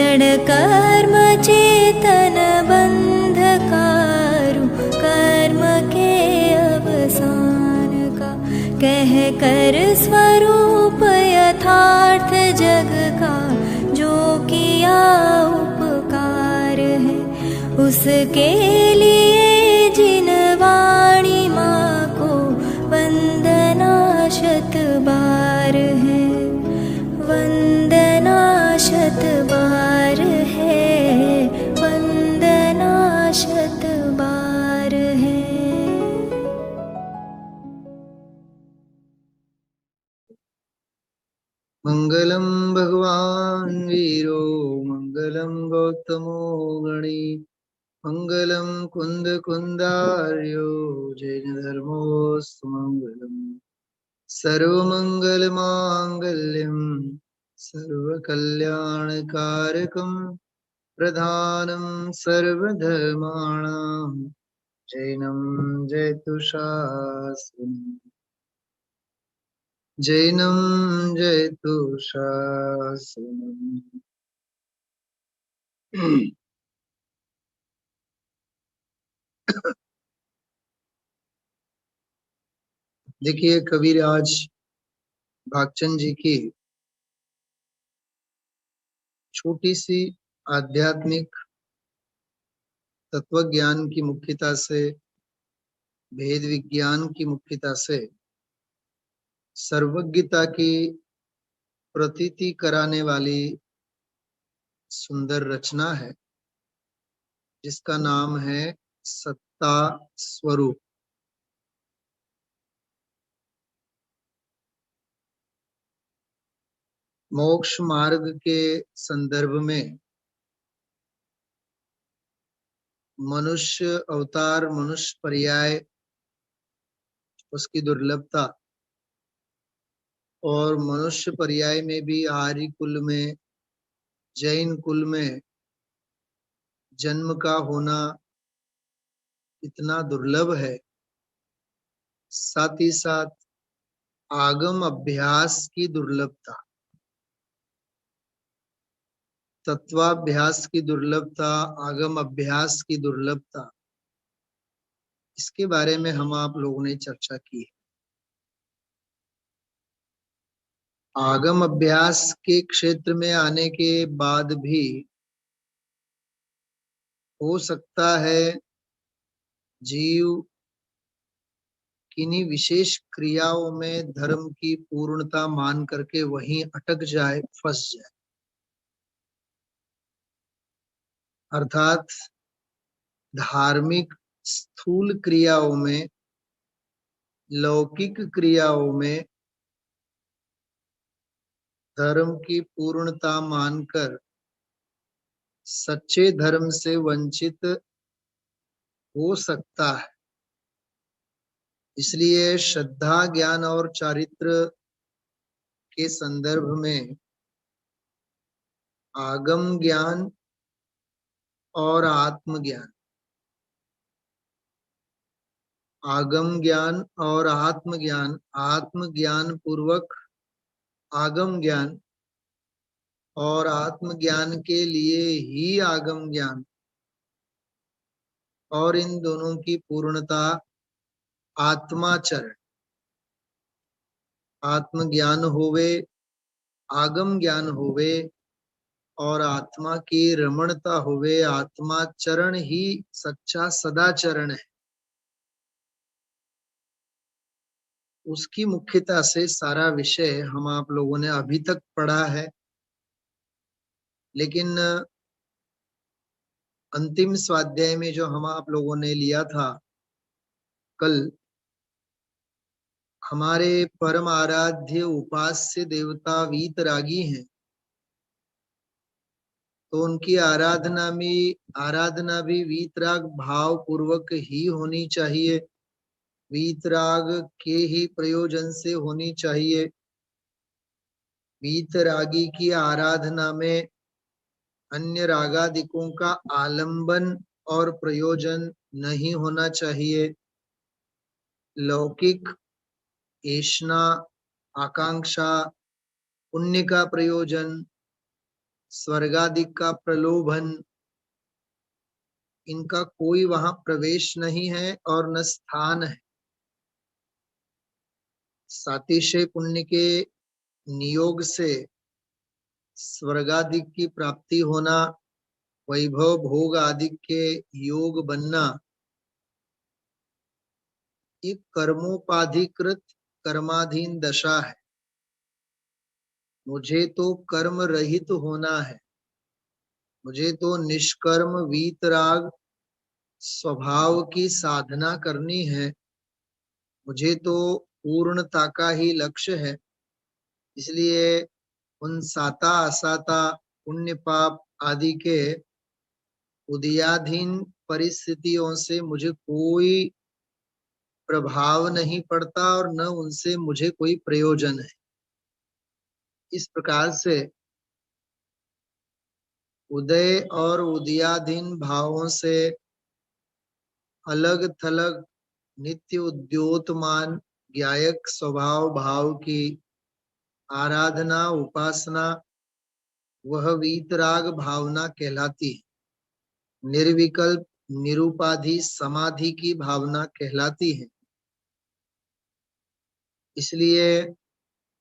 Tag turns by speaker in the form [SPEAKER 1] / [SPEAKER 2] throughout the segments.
[SPEAKER 1] क्षण कर्म चेतन बंधकारु, कर्म के अवसान का कह कर स्वरूप यथार्थ जग का, जो किया उपकार है उसके लिए जिन वाणी माँ को वंदना शत बार है, वंदना शत बार है, वंदना शत बार है।
[SPEAKER 2] मंगलम भगवान वीरो मंगलम गौतमो गणी, मंगलम कुंद कुंदार्यो जैन धर्मोस्तु मंगलम, सर्वमंगल मांगल्यम सर्वकल्याणकारकम, प्रधानम सर्वधर्माणां जैनम जयतु शास्त्रम्, जैनम जयतु शास्त्रम्। देखिए, कबीरराज भागचंद जी की छोटी सी आध्यात्मिक तत्व ज्ञान की मुख्यता से, भेद विज्ञान की मुख्यता से सर्वज्ञता की प्रतीति कराने वाली सुंदर रचना है, जिसका नाम है सत्ता स्वरूप। मोक्ष मार्ग के संदर्भ में मनुष्य अवतार, मनुष्य पर्याय, उसकी दुर्लभता, और मनुष्य पर्याय में भी आर्य कुल में, जैन कुल में जन्म का होना इतना दुर्लभ है, साथ ही साथ आगम अभ्यास की दुर्लभता, तत्वाभ्यास की दुर्लभता, आगम अभ्यास की दुर्लभता, इसके बारे में हम आप लोगों ने चर्चा की है। आगम अभ्यास के क्षेत्र में आने के बाद भी हो सकता है जीव किन्हीं विशेष क्रियाओं में धर्म की पूर्णता मान करके वहीं अटक जाए, फंस जाए। अर्थात धार्मिक स्थूल क्रियाओं में, लौकिक क्रियाओं में धर्म की पूर्णता मानकर सच्चे धर्म से वंचित हो सकता है। इसलिए श्रद्धा, ज्ञान और चारित्र के संदर्भ में आगम ज्ञान और आत्मज्ञान, आगम ज्ञान और आत्मज्ञान, आत्मज्ञान पूर्वक आगम ज्ञान और आत्मज्ञान के लिए ही आगम ज्ञान, और इन दोनों की पूर्णता आत्माचरण, आत्मज्ञान होवे, आगम ज्ञान होवे और आत्मा की रमणता होवे, आत्माचरण ही सच्चा सदाचरण है। उसकी मुख्यता से सारा विषय हम आप लोगों ने अभी तक पढ़ा है, लेकिन अंतिम स्वाध्याय में जो हम आप लोगों ने लिया था कल, हमारे परम आराध्य उपास्य देवता वीतरागी हैं, तो उनकी आराधना भी वीतराग भाव पूर्वक ही होनी चाहिए, वीतराग के ही प्रयोजन से होनी चाहिए। वीतरागी की आराधना में अन्य रागादिकों का आलंबन और प्रयोजन नहीं होना चाहिए। लौकिक ऐषणा, आकांक्षा, पुण्य का प्रयोजन, स्वर्गादिक का प्रलोभन, इनका कोई वहां प्रवेश नहीं है और न स्थान है। सातिशय पुण्य के नियोग से स्वर्गादिक की प्राप्ति होना, वैभव भोग आदि के योग बनना, एक कर्मोपाधिकृत कर्माधीन दशा है। मुझे तो कर्म रहित होना है, मुझे तो निष्कर्म वीतराग स्वभाव की साधना करनी है, मुझे तो पूर्णता का ही लक्ष्य है। इसलिए उन साता असाता पुण्य पाप आदि के उदयाधीन परिस्थितियों से मुझे कोई प्रभाव नहीं पड़ता और न उनसे मुझे कोई प्रयोजन है। इस प्रकार से उदय और उदयाधीन भावों से अलग थलग नित्य उद्योतमान ज्ञायक स्वभाव भाव की आराधना उपासना वह वीतराग भावना कहलाती है। निर्विकल्प निरुपाधि समाधि की भावना कहलाती है। इसलिए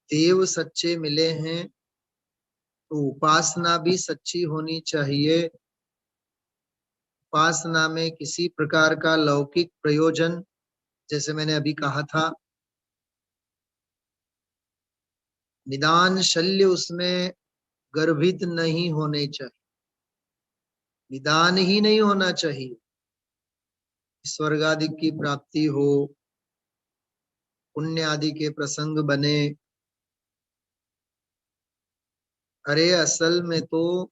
[SPEAKER 2] देव सच्चे मिले हैं तो उपासना भी सच्ची होनी चाहिए। उपासना में किसी प्रकार का लौकिक प्रयोजन, जैसे मैंने अभी कहा था, निदान शल्य उसमें गर्भित नहीं होने चाहिए, निदान ही नहीं होना चाहिए। स्वर्ग आदि की प्राप्ति हो, पुण्य आदि के प्रसंग बने। अरे असल में तो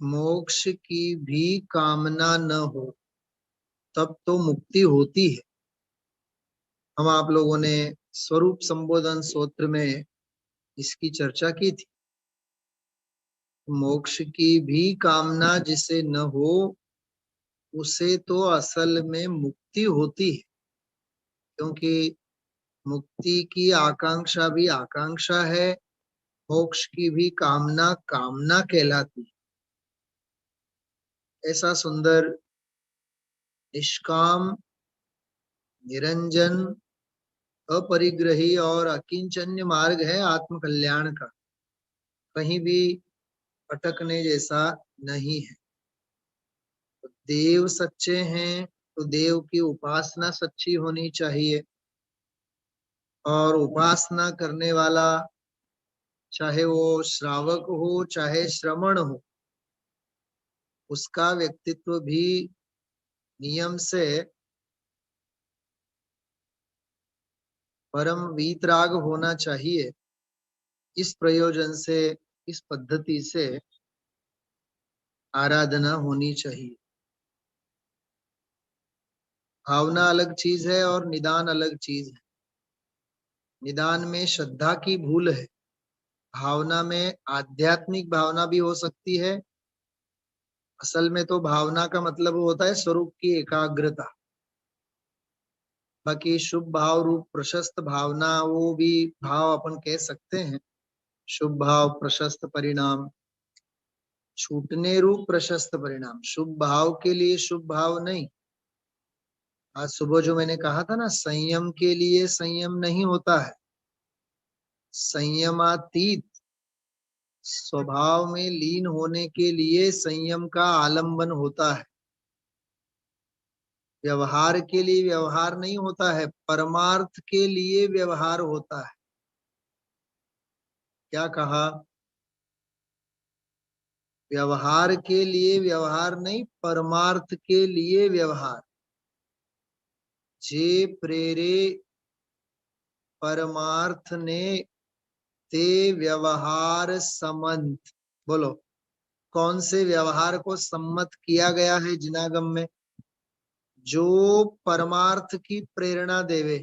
[SPEAKER 2] मोक्ष की भी कामना न हो तब तो मुक्ति होती है। हम आप लोगों ने स्वरूप संबोधन सूत्र में इसकी चर्चा की थी। मोक्ष की भी कामना जिसे न हो उसे तो असल में मुक्ति होती है, क्योंकि मुक्ति की आकांक्षा भी आकांक्षा है, मोक्ष की भी कामना कामना कहलाती है। ऐसा सुंदर निष्काम निरंजन अपरिग्रही और अकिंचन्य मार्ग है आत्म कल्याण का, कहीं भी अटकने जैसा नहीं है। तो देव सच्चे हैं तो देव की उपासना सच्ची होनी चाहिए, और उपासना करने वाला चाहे वो श्रावक हो चाहे श्रमण हो, उसका व्यक्तित्व भी नियम से परम वीतराग होना चाहिए। इस प्रयोजन से, इस पद्धति से आराधना होनी चाहिए। भावना अलग चीज है और निदान अलग चीज है। निदान में श्रद्धा की भूल है, भावना में आध्यात्मिक भावना भी हो सकती है। असल में तो भावना का मतलब होता है स्वरूप की एकाग्रता। बाकी शुभ भाव रूप प्रशस्त भावना, वो भी भाव अपन कह सकते हैं। शुभ भाव प्रशस्त परिणाम, छूटने रूप प्रशस्त परिणाम। शुभ भाव के लिए शुभ भाव नहीं। आज सुबह जो मैंने कहा था ना, संयम के लिए संयम नहीं होता है, संयमातीत स्वभाव में लीन होने के लिए संयम का आलंबन होता है। व्यवहार के लिए व्यवहार नहीं होता है, परमार्थ के लिए व्यवहार होता है। क्या कहा? व्यवहार के लिए व्यवहार नहीं, परमार्थ के लिए व्यवहार। जे प्रेरे परमार्थ ने ते व्यवहार सम्मत। बोलो, कौन से व्यवहार को सम्मत किया गया है जिनागम में? जो परमार्थ की प्रेरणा देवे,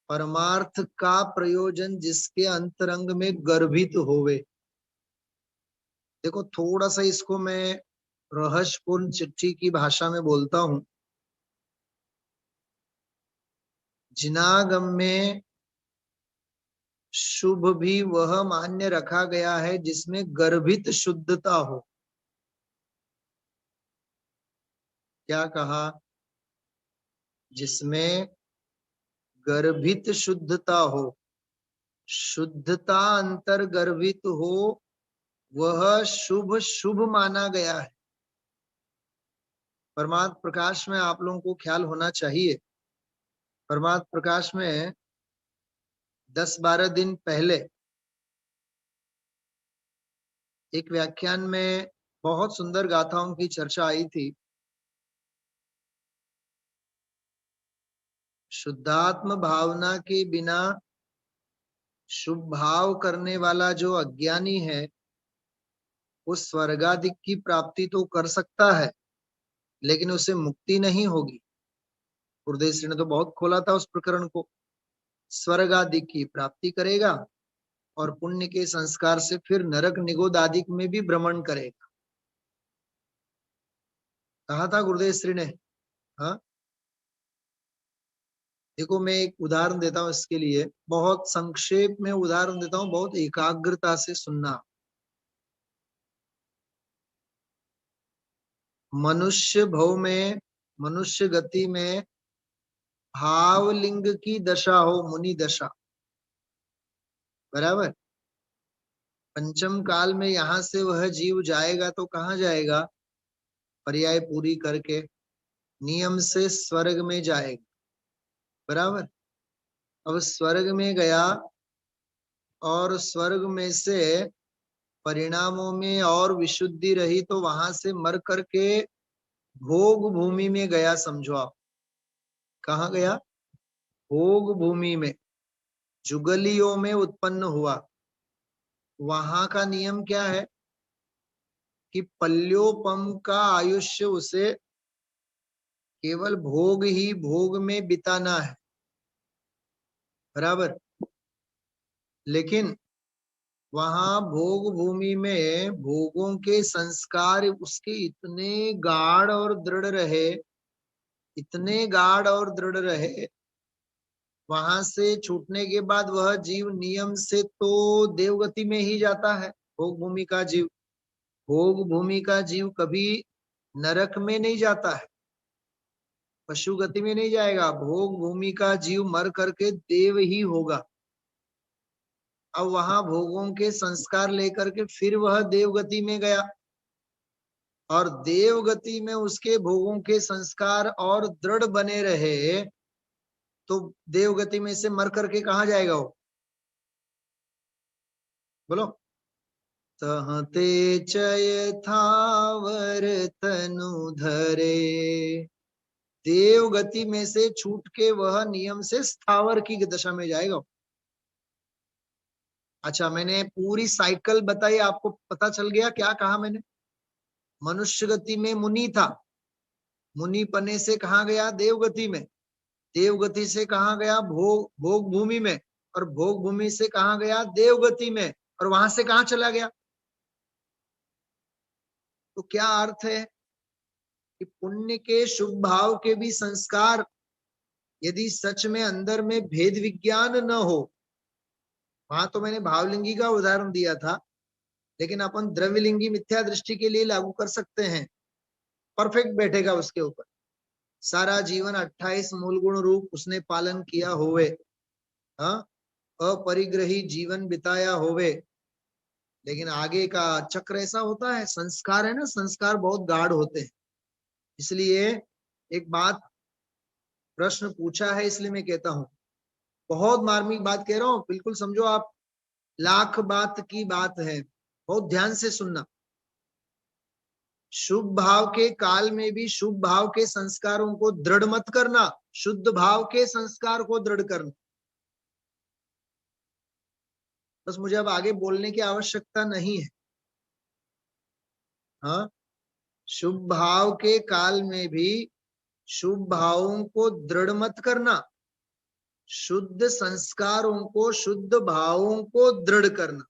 [SPEAKER 2] परमार्थ का प्रयोजन जिसके अंतरंग में गर्भित होवे। देखो, थोड़ा सा इसको मैं रहस्यपूर्ण चिट्ठी की भाषा में बोलता हूं। जिनागम में शुभ भी वह मान्य रखा गया है जिसमें गर्भित शुद्धता हो। क्या कहा? जिसमें गर्भित शुद्धता हो, शुद्धता अंतर्गर्भित हो, वह शुभ शुभ माना गया है। परमात्म प्रकाश में आप लोगों को ख्याल होना चाहिए, परमात्म प्रकाश में 10-12 दिन पहले एक व्याख्यान में बहुत सुंदर गाथाओं की चर्चा आई थी। शुद्धात्म भावना के बिना शुभ भाव करने वाला जो अज्ञानी है वो स्वर्गादिक की प्राप्ति तो कर सकता है, लेकिन उसे मुक्ति नहीं होगी। गुरुदेव श्री ने तो बहुत खोला था उस प्रकरण को। स्वर्गादिक की प्राप्ति करेगा और पुण्य के संस्कार से फिर नरक निगोद आदि में भी भ्रमण करेगा। कहा था गुरुदेव श्री ने। हाँ, देखो मैं एक उदाहरण देता हूं इसके लिए, बहुत संक्षेप में उदाहरण देता हूं, बहुत एकाग्रता से सुनना। मनुष्य भव में, मनुष्य गति में भावलिंग की दशा हो, मुनि दशा, बराबर। पंचम काल में यहां से वह जीव जाएगा तो कहाँ जाएगा? पर्याय पूरी करके नियम से स्वर्ग में जाएगा, बराबर। अब स्वर्ग में गया और स्वर्ग में से परिणामों में और विशुद्धि रही तो वहां से मर करके भोग भूमि में गया, समझो आप। कहाँ गया? भोग भूमि में, जुगलियों में उत्पन्न हुआ। वहां का नियम क्या है कि पल्योपम का आयुष्य उसे केवल भोग ही भोग में बिताना है, बराबर। लेकिन वहां भोग भूमि में भोगों के संस्कार उसके इतने गाढ़ और दृढ़ रहे, इतने गाढ़ और दृढ़ रहे, वहां से छूटने के बाद वह जीव नियम से तो देवगति में ही जाता है। भोग भूमि का जीव, भोग भूमि का जीव कभी नरक में नहीं जाता है, पशु गति में नहीं जाएगा। भोग भूमि का जीव मर करके देव ही होगा। अब वहां भोगों के संस्कार लेकर के फिर वह देवगति में गया और देवगति में उसके भोगों के संस्कार और दृढ़ बने रहे तो देवगति में से मर करके कहाँ जाएगा वो? बोलो। तहते चय थावर तनु धरे, देवगति में से छूट के वह नियम से स्थावर की दशा में जाएगा। अच्छा, मैंने पूरी साइकिल बताई, आपको पता चल गया क्या कहा मैंने? मनुष्य गति में मुनि था, मुनि पने से कहा गया? देवगति में। देवगति से कहा गया? भोग भूमि में। और भोग भूमि से कहा गया? देवगति में। और वहां से कहा चला गया? तो क्या अर्थ है कि पुण्य के शुभ भाव के भी संस्कार यदि सच में अंदर में भेद विज्ञान न हो, वहां तो मैंने भावलिंगी का उदाहरण दिया था, लेकिन अपन द्रव्यलिंगी मिथ्या दृष्टि के लिए लागू कर सकते हैं, परफेक्ट बैठेगा उसके ऊपर। सारा जीवन 28 मूल गुण रूप उसने पालन किया होवे, हाँ, अपरिग्रही जीवन बिताया होवे, लेकिन आगे का चक्र ऐसा होता है, संस्कार है ना, संस्कार बहुत गाढ़ होते हैं। इसलिए एक बात, प्रश्न पूछा है इसलिए मैं कहता हूं, बहुत मार्मिक बात कह रहा हूं, बिल्कुल समझो आप, लाख बात की बात है, बहुत ध्यान से सुनना। शुभ भाव के काल में भी शुभ भाव के संस्कारों को दृढ़ मत करना, शुद्ध भाव के संस्कार को दृढ़ करना। बस मुझे अब आगे बोलने की आवश्यकता नहीं है। हाँ, शुभ भाव के काल में भी शुभ भावों को दृढ़ मत करना, शुद्ध संस्कारों को, शुद्ध भावों को दृढ़ करना।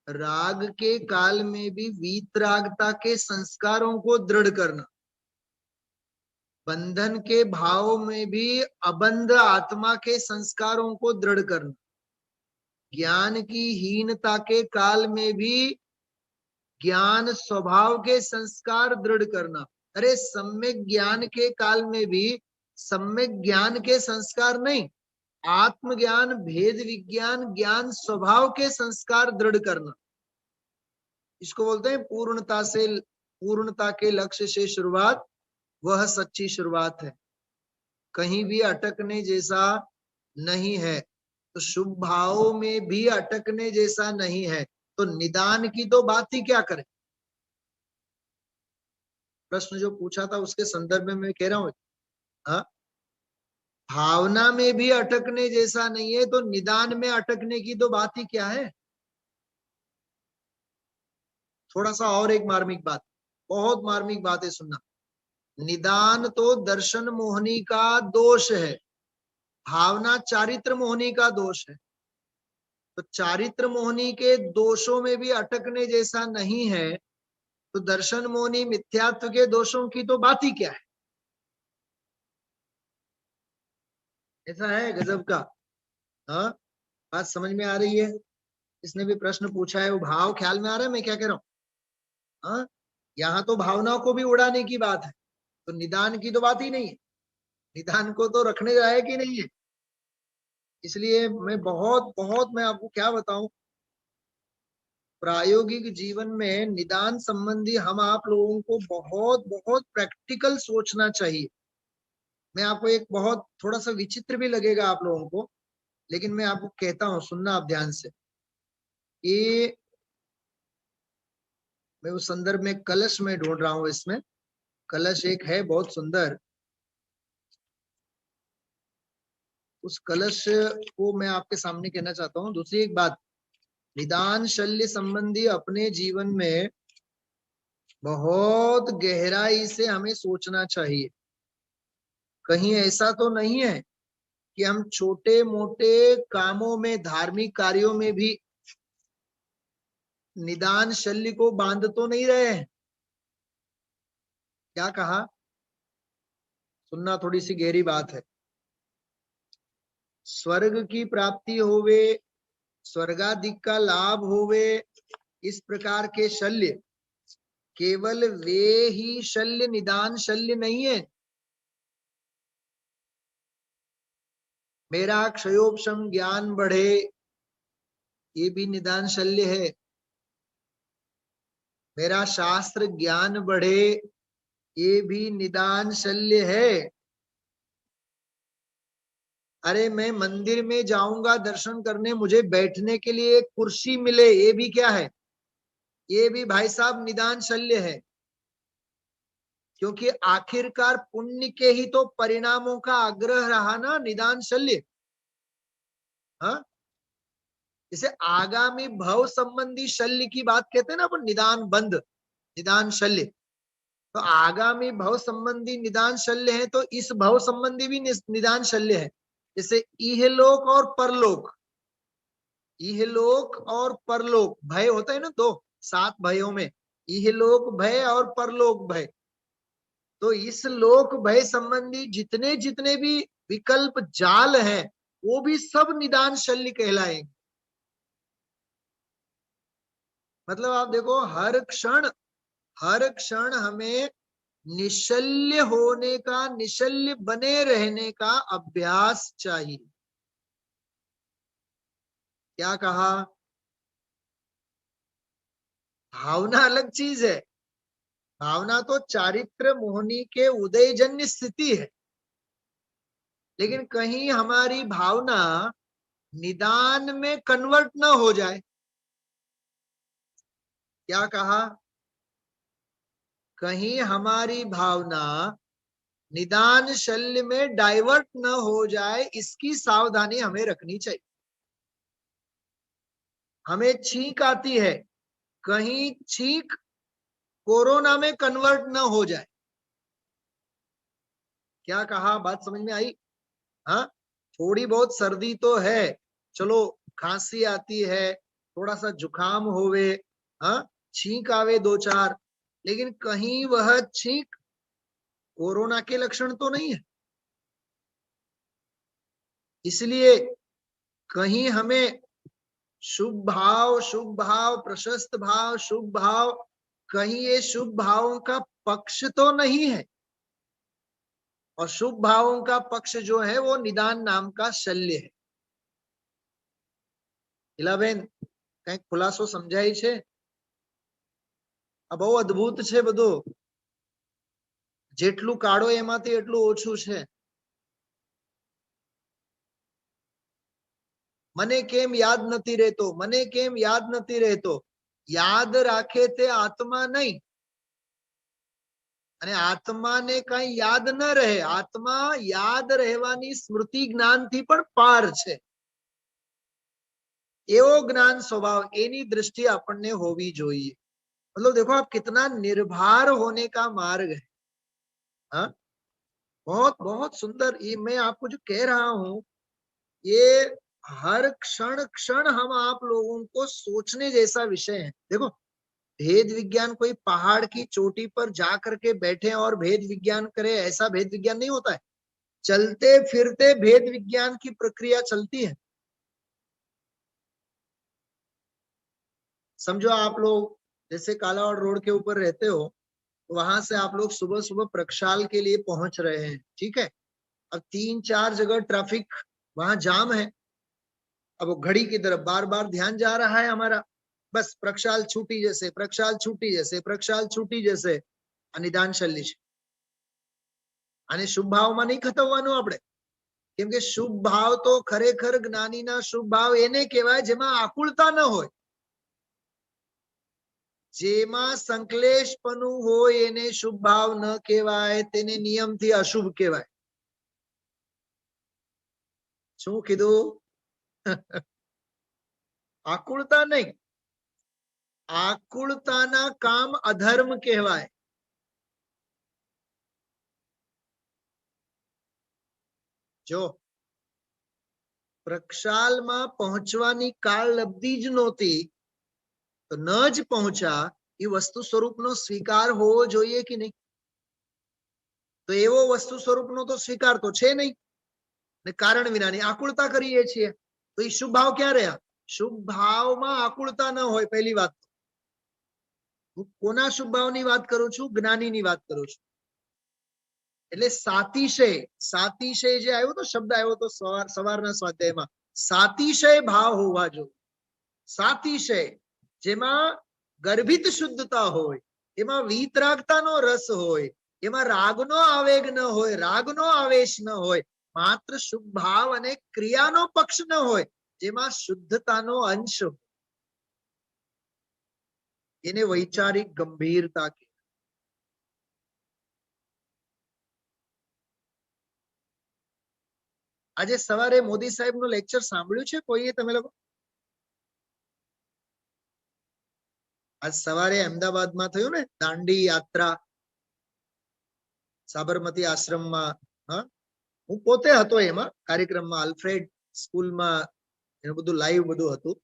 [SPEAKER 2] राग के काल में भी वीतरागता के संस्कारों को दृढ़ करना। बंधन के भाव में भी अबंध आत्मा के संस्कारों को दृढ़ करना। ज्ञान की हीनता के काल में भी ज्ञान स्वभाव के संस्कार दृढ़ करना। अरे सम्यक ज्ञान के काल में भी सम्यक ज्ञान के संस्कार नहीं, आत्मज्ञान, भेद विज्ञान, ज्ञान स्वभाव के संस्कार दृढ़ करना, इसको बोलते हैं पूर्णता से, पूर्णता के लक्ष्य से शुरुआत, वह सच्ची शुरुआत है। कहीं भी अटकने जैसा नहीं है, तो शुभ भाव में भी अटकने जैसा नहीं है, तो निदान की तो बात ही क्या करें। प्रश्न जो पूछा था उसके संदर्भ में मैं कह रहा हूं, हाँ, भावना में भी अटकने जैसा नहीं है, तो निदान में अटकने की तो बात ही क्या है। थोड़ा सा और एक मार्मिक बात, बहुत मार्मिक बात है, सुनना। निदान तो दर्शन मोहनी का दोष है, भावना चारित्र मोहनी का दोष है। तो चारित्र मोहनी के दोषों में भी अटकने जैसा नहीं है, तो दर्शन मोहनी मिथ्यात्व के दोषों की तो बात ही क्या है। ऐसा है गजब का। हाँ, बात समझ में आ रही है। इसने भी प्रश्न पूछा है, वो भाव ख्याल में आ रहा है मैं क्या कह रहा हूँ। हाँ, यहाँ तो भावनाओं को भी उड़ाने की बात है, तो निदान की तो बात ही नहीं है, निदान को तो रखने जाए कि नहीं है। इसलिए मैं बहुत बहुत मैं आपको क्या बताऊं, प्रायोगिक जीवन में निदान संबंधी हम आप लोगों को बहुत बहुत प्रैक्टिकल सोचना चाहिए। मैं आपको एक बहुत थोड़ा सा विचित्र भी लगेगा आप लोगों को, लेकिन मैं आपको कहता हूं, सुनना आप ध्यान से। ये मैं उस संदर्भ में कलश में ढूंढ रहा हूं, इसमें कलश एक है बहुत सुंदर, उस कलश को मैं आपके सामने कहना चाहता हूं। दूसरी एक बात, निदान शल्य संबंधी अपने जीवन में बहुत गहराई से हमें सोचना चाहिए। कहीं ऐसा तो नहीं है कि हम छोटे मोटे कामों में, धार्मिक कार्यों में भी निदान शल्य को बांध तो नहीं रहे हैं। क्या कहा, सुनना, थोड़ी सी गहरी बात है। स्वर्ग की प्राप्ति होवे, स्वर्गाधिक का लाभ होवे, इस प्रकार के शल्य केवल वे ही शल्य निदान शल्य नहीं है। मेरा क्षयोपशम ज्ञान बढ़े, ये भी निदान शल्य है। मेरा शास्त्र ज्ञान बढ़े, ये भी निदान शल्य है। अरे मैं मंदिर में जाऊंगा दर्शन करने, मुझे बैठने के लिए एक कुर्सी मिले, ये भी क्या है, ये भी भाई साहब निदान शल्य है। क्योंकि आखिरकार पुण्य के ही तो परिणामों का आग्रह रहा ना निदान शल्य। हाँ, जैसे आगामी भव संबंधी शल्य की बात कहते हैं ना अपन, निदान बंध, निदान शल्य। तो आगामी भव संबंधी निदान शल्य है, तो इस भव संबंधी भी निदान शल्य है। जैसे इहलोक और परलोक, इहलोक और परलोक भय होता है ना, दो 7 भयों में इहलोक भय और परलोक भय। तो इस लोक भय संबंधी जितने जितने भी विकल्प जाल हैं, वो भी सब निदान शल्य कहलाएंगे। मतलब आप देखो, हर क्षण हमें निशल्य होने का, निशल्य बने रहने का अभ्यास चाहिए। क्या कहा, भावना अलग चीज है। भावना तो चारित्र मोहनी के उदयजन्य स्थिति है, लेकिन कहीं हमारी भावना निदान में कन्वर्ट ना हो जाए। क्या कहा, कहीं हमारी भावना निदान शल्य में डाइवर्ट न हो जाए, इसकी सावधानी हमें रखनी चाहिए। हमें छींक आती है, कहीं छींक कोरोना में कन्वर्ट न हो जाए। क्या कहा, बात समझ में आई। हाँ, थोड़ी बहुत सर्दी तो है, चलो खांसी आती है, थोड़ा सा जुकाम होवे, हाँ, छींक आवे 2-4, लेकिन कहीं वह छींक कोरोना के लक्षण तो नहीं है। इसलिए कहीं हमें शुभ भाव, प्रशस्त भाव, शुभ भाव, कहीं ये शुभ भावों का पक्ष तो नहीं है। और शुभ भावों का पक्ष जो है वो निदान नाम का शल्य है। ઈલાબેન કઈક ખુલાસો સમજાય છે? આ બહુ અદ્ભુત છે બધું. જેટલું કાઢો એમાંથી એટલું ઓછું છે. મને કેમ યાદ નથી રહેતો, મને કેમ યાદ નથી રહેતો? યાદ રાખે તે આત્મા નહીં, અને આત્માને કઈ યાદ ન રહે. આત્મા યાદ રહેવાની સ્મૃતિ જ્ઞાનથી પણ પાર છે. એવો જ્ઞાન स्वभाव, એની दृष्टि આપણને હોવી જોઈએ. मतलब देखो आप कितना निर्भर होने का मार्ग है. हाँ, बहुत बहुत सुंदर. ये मैं आपको जो कह रहा हूं, ये हर क्षण क्षण हम आप लोगों को सोचने जैसा विषय है. देखो, भेद विज्ञान कोई पहाड़ की चोटी पर जा करके बैठे और भेद विज्ञान करे, ऐसा भेद विज्ञान नहीं होता है. चलते फिरते भेद विज्ञान की प्रक्रिया चलती है. समझो आप लोग जैसे कालावाड़ रोड के ऊपर रहते हो, तो वहां से आप लोग सुबह सुबह प्रक्षाल के लिए पहुंच रहे हैं, ठीक है. अब 3-4 जगह ट्रैफिक वहां जाम है. अब वो घड़ी की तरफ बार बार ध्यान जा रहा है हमारा. बस प्रक्षाल छूटी जैसे, प्रक्षाल छूटी जैसे, प्रक्षाल छूटी जैसे. નિદાન શૈલી છે. અને શુભ ભાવમાં નહીં ખતવવાનું આપણે, કેમ કે શુભ ભાવ તો ખરેખર જ્ઞાનીના શુભ ભાવ એને કહેવાય જેમાં આકુળતા ન હોય, જેમાં સંકલેશપણું હોય એને શુભ ભાવ ન કહેવાય, તેને નિયમથી અશુભ કહેવાય. શું કીધું? આકુળતા નહીં, આકુળતાના કામ અધર્મ કહેવાય. જો પ્રક્ષાલમાં પહોંચવાની કાળ લબ્ધી જ નહોતી, તો ન જ પહોંચ્યા, એ વસ્તુ સ્વરૂપનો સ્વીકાર હોવો જોઈએ કે નહીં? તો એવો વસ્તુ સ્વરૂપનો તો સ્વીકાર તો છે નહીં, ને કારણ વિનાની આકુળતા કરીએ છીએ. તો એ શુભ ભાવ ક્યાં રહ્યા? શુભ ભાવમાં આકુળતા ન હોય. પહેલી વાત, હું કોના શુભ ભાવની વાત કરું છું? જ્ઞાનીની વાત કરું છું. એટલે સાતિશય, સાતિશય જે આવ્યો તો શબ્દ આવ્યો તો સવારના સ્વાધ્યાયમાં, સાતિશય ભાવ હોવા જોઈએ. સાતિશય, જેમાં ગર્ભિત શુદ્ધતા હોય, એમાં વીતરાગતાનો રસ હોય, એમાં રાગનો આવેગ ન હોય, રાગનો આવેશ ન હોય, માત્ર શુભ ભાવ અને ક્રિયાનો પક્ષ ન હોય, જેમાં શુદ્ધતાનો અંશ હોય, એને વૈચારિક ગંભીરતા કહેવાય. આજે સવારે મોદી સાહેબનું લેક્ચર સાંભળ્યું છે કોઈએ? તમે લોકો આજ સવારે અમદાવાદમાં થયું ને દાંડી યાત્રા, સાબરમતી આશ્રમમાં. હા, હું પોતે હતો એમાં કાર્યક્રમમાં, આલ્ફ્રેડ સ્કૂલમાં એનું બધું લાઈવ બધું હતું.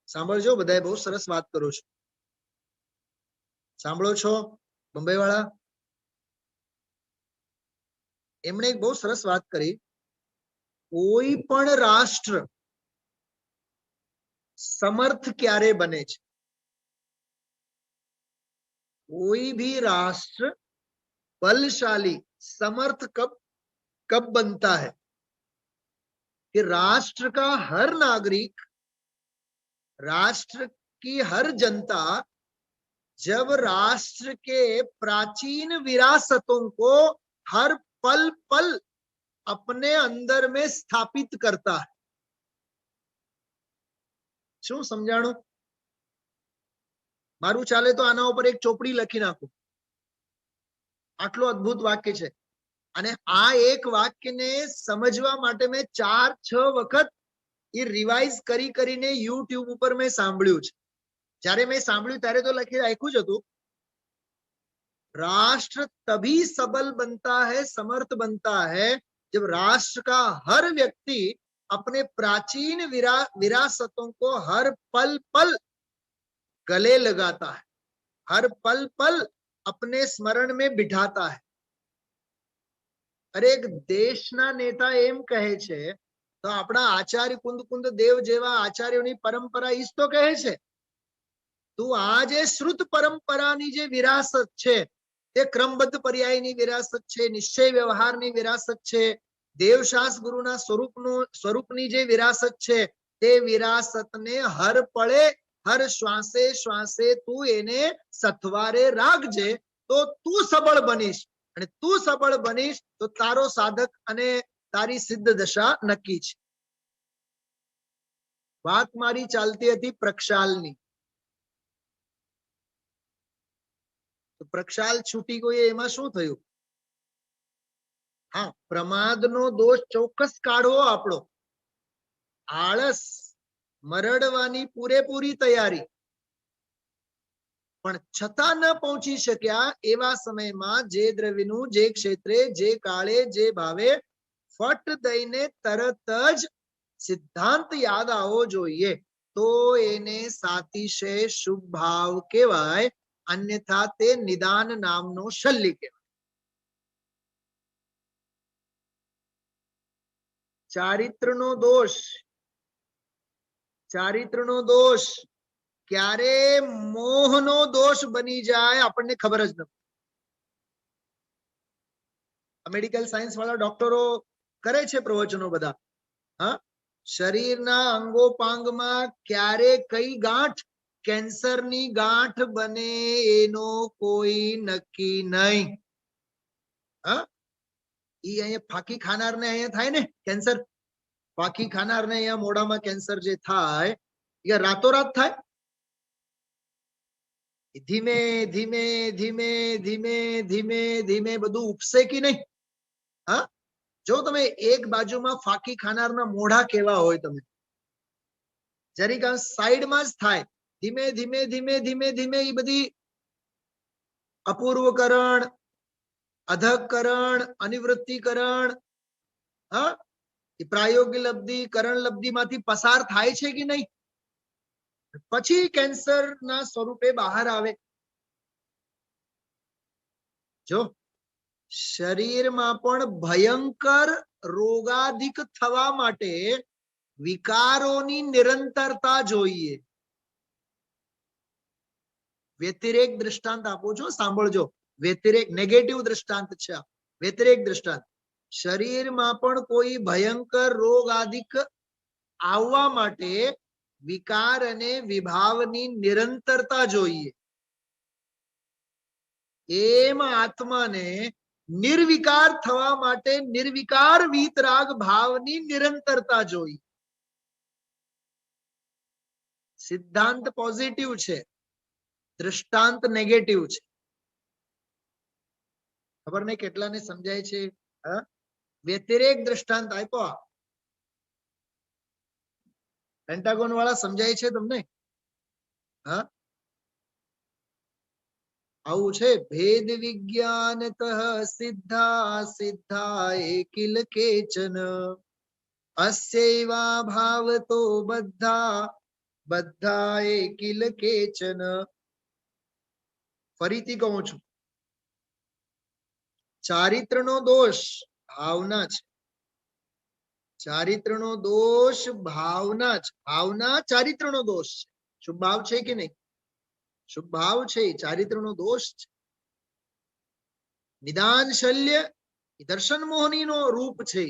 [SPEAKER 2] સાંભળજો, બધાએ બહુ સરસ વાત કરો છો. સાંભળો છો મુંબઈ વાળા? એમણે એક બહુ સરસ વાત કરી. કોઈ પણ રાષ્ટ્ર समर्थ क्यारे बने छे? कोई भी राष्ट्र बलशाली समर्थ कब बनता है? कि राष्ट्र का हर नागरिक, राष्ट्र की हर जनता जब राष्ट्र के प्राचीन विरासतों को हर पल पल अपने अंदर में स्थापित करता है. શું સમજાણું? મારું ચાલે તો આના ઉપર એક ચોપડી લખી નાખું. આટલું અદ્ભુત વાક્ય છે. અને આ એક વાક્યને સમજવા માટે મેં 4-6 વખત એ રિવાઇઝ કરીને યુટ્યુબ ઉપર મેં સાંભળ્યું છે. જ્યારે મેં સાંભળ્યું ત્યારે તો લખી રાખ્યું જ હતું, राष्ट्र तभी सबल बनता है, समर्थ बनता है, जब राष्ट्र का हर व्यक्ति अपने प्राचीन विरासतों को हर पल पल गले लगाता है, हर पल पल अपने स्मरण में बिठाता है. अरे एक देशना नेता एम कहे छे તો આપણા આચાર્ય કુંદ કુંદ દેવ જેવા આચાર્યોની પરંપરા ઈજ તો કહે છે તું આ જે શ્રુત પરંપરાની જે વિરાસત છે તે ક્રમબદ્ધ પર્યાયની વિરાસત છે, નિશ્ચય વ્યવહારની વિરાસત છે, દેવશાસ ગુરુના સ્વરૂપની જે વિરાસત છે તે વિરાસતને હર પળે હર શ્વાસે શ્વાસે તું એને સથવારે રાખજે તો તું સબળ બનીશ, અને તું સબળ બનીશ તો તારો સાધક અને તારી સિદ્ધ દશા નક્કી છે. વાત મારી ચાલતી હતી પ્રક્ષાલની. તો પ્રક્ષાલ છૂટી ગયો એમાં શું થયું? હા, પ્રમાદનો દોષ ચોક્કસ કાઢવો આપણો. આળસ મરડવાની પૂરેપૂરી તૈયારી, પણ છતાં ન પહોંચી શક્યા એવા સમયમાં જે દ્રવ્યનું જે ક્ષેત્રે જે કાળે જે ભાવે ફટ દઈને તરત જ સિદ્ધાંત યાદ આવવો જોઈએ તો એને સાતિશય શુભ ભાવ કહેવાય, અન્યથા તે નિદાન નામનો શલ્ય કહેવાય. ચારિત્રનો દોષ, ચારિત્રનો દોષ ક્યારે મોહનો દોષ બની જાય આપણને ખબર જ નથી. મેડિકલ સાયન્સ વાળા ડોક્ટરો કરે છે પ્રવચનો બધા. હા, શરીરના અંગોપાંગમાં ક્યારે કઈ ગાંઠ કેન્સરની ગાંઠ બને એનો કોઈ નક્કી નહીં. હા, ઈ અહીંયા ફાંકી ખાનારને અહીંયા થાય ને કેન્સર, ફાંકી ખાનારને અહીંયા મોઢામાં કેન્સર જે થાય એ રાતોરાત થાય? ધીમે ધીમે ધીમે ધીમે ધીમે ધીમે બધું ઉપસે કે નહીં? હા, જો તમે એક બાજુમાં ફાંકી ખાનારના મોઢા કેવા હોય, તમે જરીક સાઈડમાં જ થાય, ધીમે ધીમે ધીમે ધીમે ધીમે એ બધી અપૂર્વકરણ, અધકરણ, અનિવૃત્તિકરણ, હા, એ પ્રાયોગિક લબ્ધિ કરણ લબ્ધિ માંથી પસાર થાય છે કે નહીં? પછી કેન્સરના સ્વરૂપે બહાર આવે. જો શરીરમાં પણ ભયંકર રોગાધિક થવા માટે વિકારોની નિરંતરતા જોઈએ. વ્યતિરેક દ્રષ્ટાંત આપું છું, સાંભળજો. વ્યતિરેક નેગેટિવ દ્રષ્ટાંત છે, વ્યતિરેક દ્રષ્ટાંત. શરીરમાં પણ કોઈ ભયંકર રોગાધિક આવવા માટે વિકાર અને વિભાવની નિરંતરતા જોઈએ. એમ આત્માને નિર્વિકાર થવા માટે નિર્વિકાર વીતરાગ ભાવની નિરંતરતા જોઈ. સિદ્ધાંત પોઝિટિવ છે, દ્રષ્ટાંત નેગેટિવ છે. ખબર નહીં કેટલાને સમજાય છે? વ્યતિરેક દ્રષ્ટાંત આપ્યો, પેન્ટાગોન વાળા સમજાય છે તમને? હા, આવું છે. ભેદ વિજ્ઞાનતઃ સિદ્ધા સિદ્ધા એકિલ કેચન અસ્યૈવા ભાવતો બધા બધા એકિલ કેચન. ફરીથી કહું છું, ચારિત્રનો દોષ ભાવના છે. ચારિત્રનો દોષ ભાવના છે. ભાવના ચારિત્રનો દોષ છે. શુભ ભાવ છે કે નહીં? શુભ ભાવ છે, ચારિત્રનો દોષ છે. નિદાન શલ્ય દર્શન મોહનીનો રૂપ છે,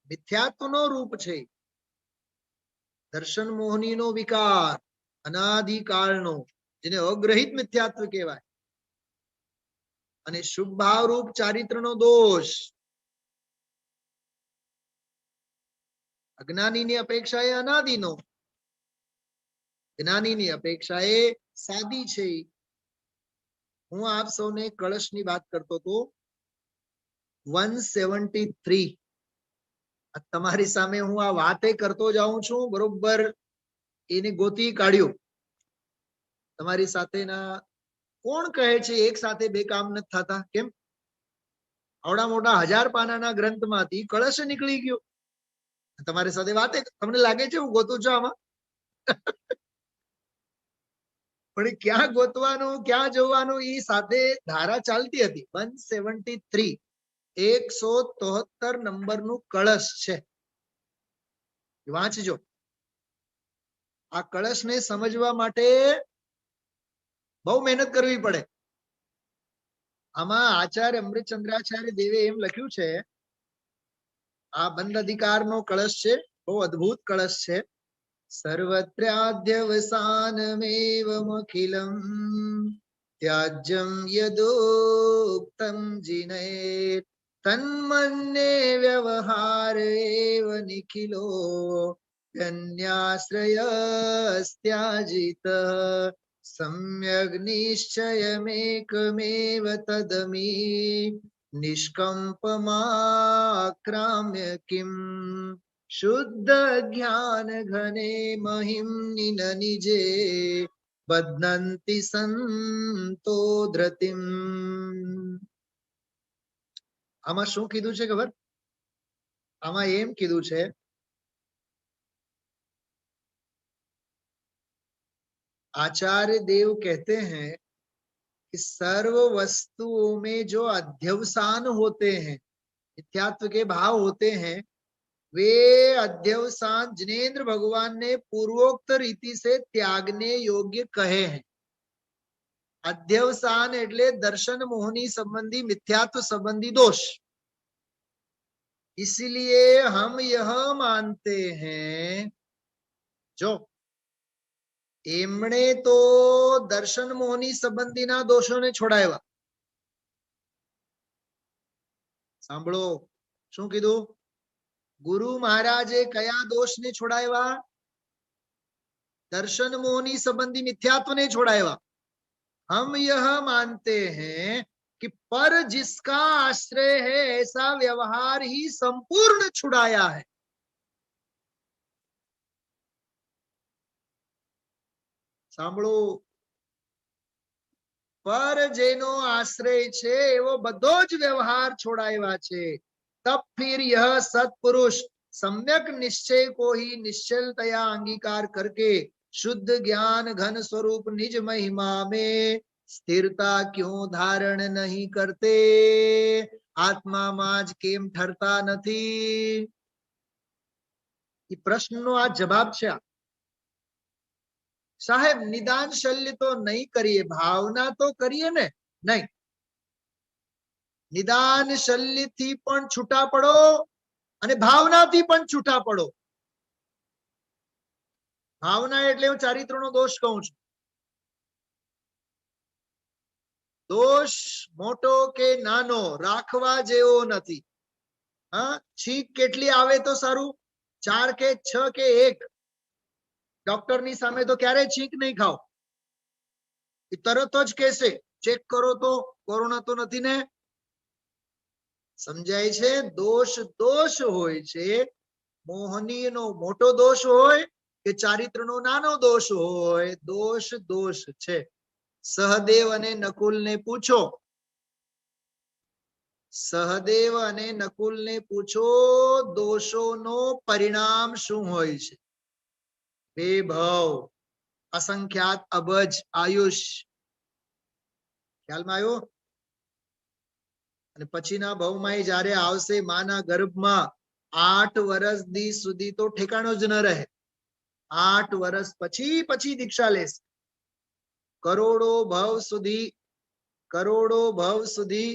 [SPEAKER 2] મિથ્યાત્વનો રૂપ છે. દર્શન મોહનીનો વિકાર અનાદિકાળનો, જેને અગ્રહિત મિથ્યાત્વ કહેવાય. અને શુભ ભાવ રૂપ ચારિત્રનો દોષ અજ્ઞાનીની અપેક્ષાએ અનાદિનો, જ્ઞાનીની અપેક્ષાએ સાદી છે. હું આપ સૌને કળશની વાત કરતો હતો. 173 તમારી સામે હું આ વાતે કરતો જાઉં છું, બરોબર એને ગોતી કાઢ્યું. તમારી સાથેના કોણ કહે છે એક સાથે બે કામ નથી થતા? કેમ? આવડા મોટા 1000 પાનાના ગ્રંથમાંથી કળશ નીકળી ગયો. તમારી સાથે વાતે, તમને લાગે છે હું ગોતું છું આમાં? પણ ક્યાં ગોતવાનું, ક્યાં જોવાનું, એ સાથે ધારા ચાલતી હતી. 173 173 નંબરનું કળશ છે. વાંચજો. આ કળશને સમજવા માટે બહુ મહેનત કરવી પડે. આમાં આચાર્ય અમૃતચંદ્રાચાર્ય દેવે એમ લખ્યું છે, આ બંધ અધિકારનો કળશ છે, બહુ અદ્ભુત કળશ છે. સર્વત્રાધ્યવસાનમેવમખિલમ ત્યાજ્યમ યદોક્તમ જીનૈ તન્મન્યે વ્યવહાર એવ નિખિલો અન્યાશ્રયસ્ત્યાજિત સમ્યગ નિશ્ચયમેકમેવ તદમી નિષ્કંપમાક્રામ્ય કિમ શુદ્ધ જ્ઞાન ઘને મહિમ નિજે બદ્ધંતિ સંતો ધ્રતિમ. આમાં શું કીધું છે ખબર? આમાં એમ કીધું છે, आचार्य देव कहते हैं कि सर्व वस्तुओं में जो अध्यवसान होते हैं, मिथ्यात्व के भाव होते हैं, वे अध्यवसान जिनेन्द्र भगवान ने पूर्वोक्त रीति से त्यागने योग्य कहे हैं. अध्यवसान એટલે दर्शन मोहनी संबंधी मिथ्यात्व संबंधी दोष. इसलिए हम यह मानते हैं, जो એમણે તો દર્શન મોહની સંબંધીના દોષોને છોડાવ્યા. સાંભળો શું કીધું? ગુરુ મહારાજે કયા દોષને છોડાવ્યા? दर्शन मोहनी संबंधी मिथ्यात्व ने छोड़ाया. हम यह मानते हैं कि पर जिसका आश्रय है ऐसा व्यवहार ही संपूर्ण छुड़ाया है. સાંભળો, પર જેનો આશ્રય છે એવો બધો જ વ્યવહાર છોડાવ્યા છે. तब फिर यह सत्पुरुष सम्यक निश्चय को ही निश्चलतया अंगीकार करके शुद्ध ज्ञान घन स्वरूप निज महिमा में स्थिरता क्यों धारण नहीं करते? आत्मा माज केम ठरता નથી? એ પ્રશ્નનો આ જવાબ છે. સાહેબ નિદાન શલ્ય તો નહીં કરીએ, ભાવના તો કરીએ ને? નહીં. નિદાન શલ્યથી પણ છૂટા પડો અને ભાવનાથી પણ છૂટા પડો. ભાવના એટલે હું ચારિત્રનો દોષ કહું છું. દોષ મોટો કે નાનો રાખવા જેવો નથી. હા, છીંક કેટલી આવે તો સારું? 4 કે 6 કે 1? ડોક્ટરની સામે તો ક્યારે છીંક નહીં ખાઓ. એ તરત જ કહેશે ચેક કરો તો કોરોના તો નથી ને. સમજાય છે? દોષ દોષ હોય છે. મોહનીયનો મોટો દોષ હોય કે ચારિત્રનો નાનો દોષ હોય, દોષ દોષ છે. સહદેવ અને નકુલને પૂછો, સહદેવ અને નકુલને પૂછો દોષોનો પરિણામ શું હોય છે? બેભવ, અસંખ્યાત અબજ આયુષ. ખ્યાલમાં આવ્યો? અને પછીના ભવમાં જયારે આવશે માના ગર્ભમાં 8 વર્ષ સુધી તો ઠેકાણો જ ન રહે. 8 વર્ષ પછી દીક્ષા લેશે. કરોડો ભવ સુધી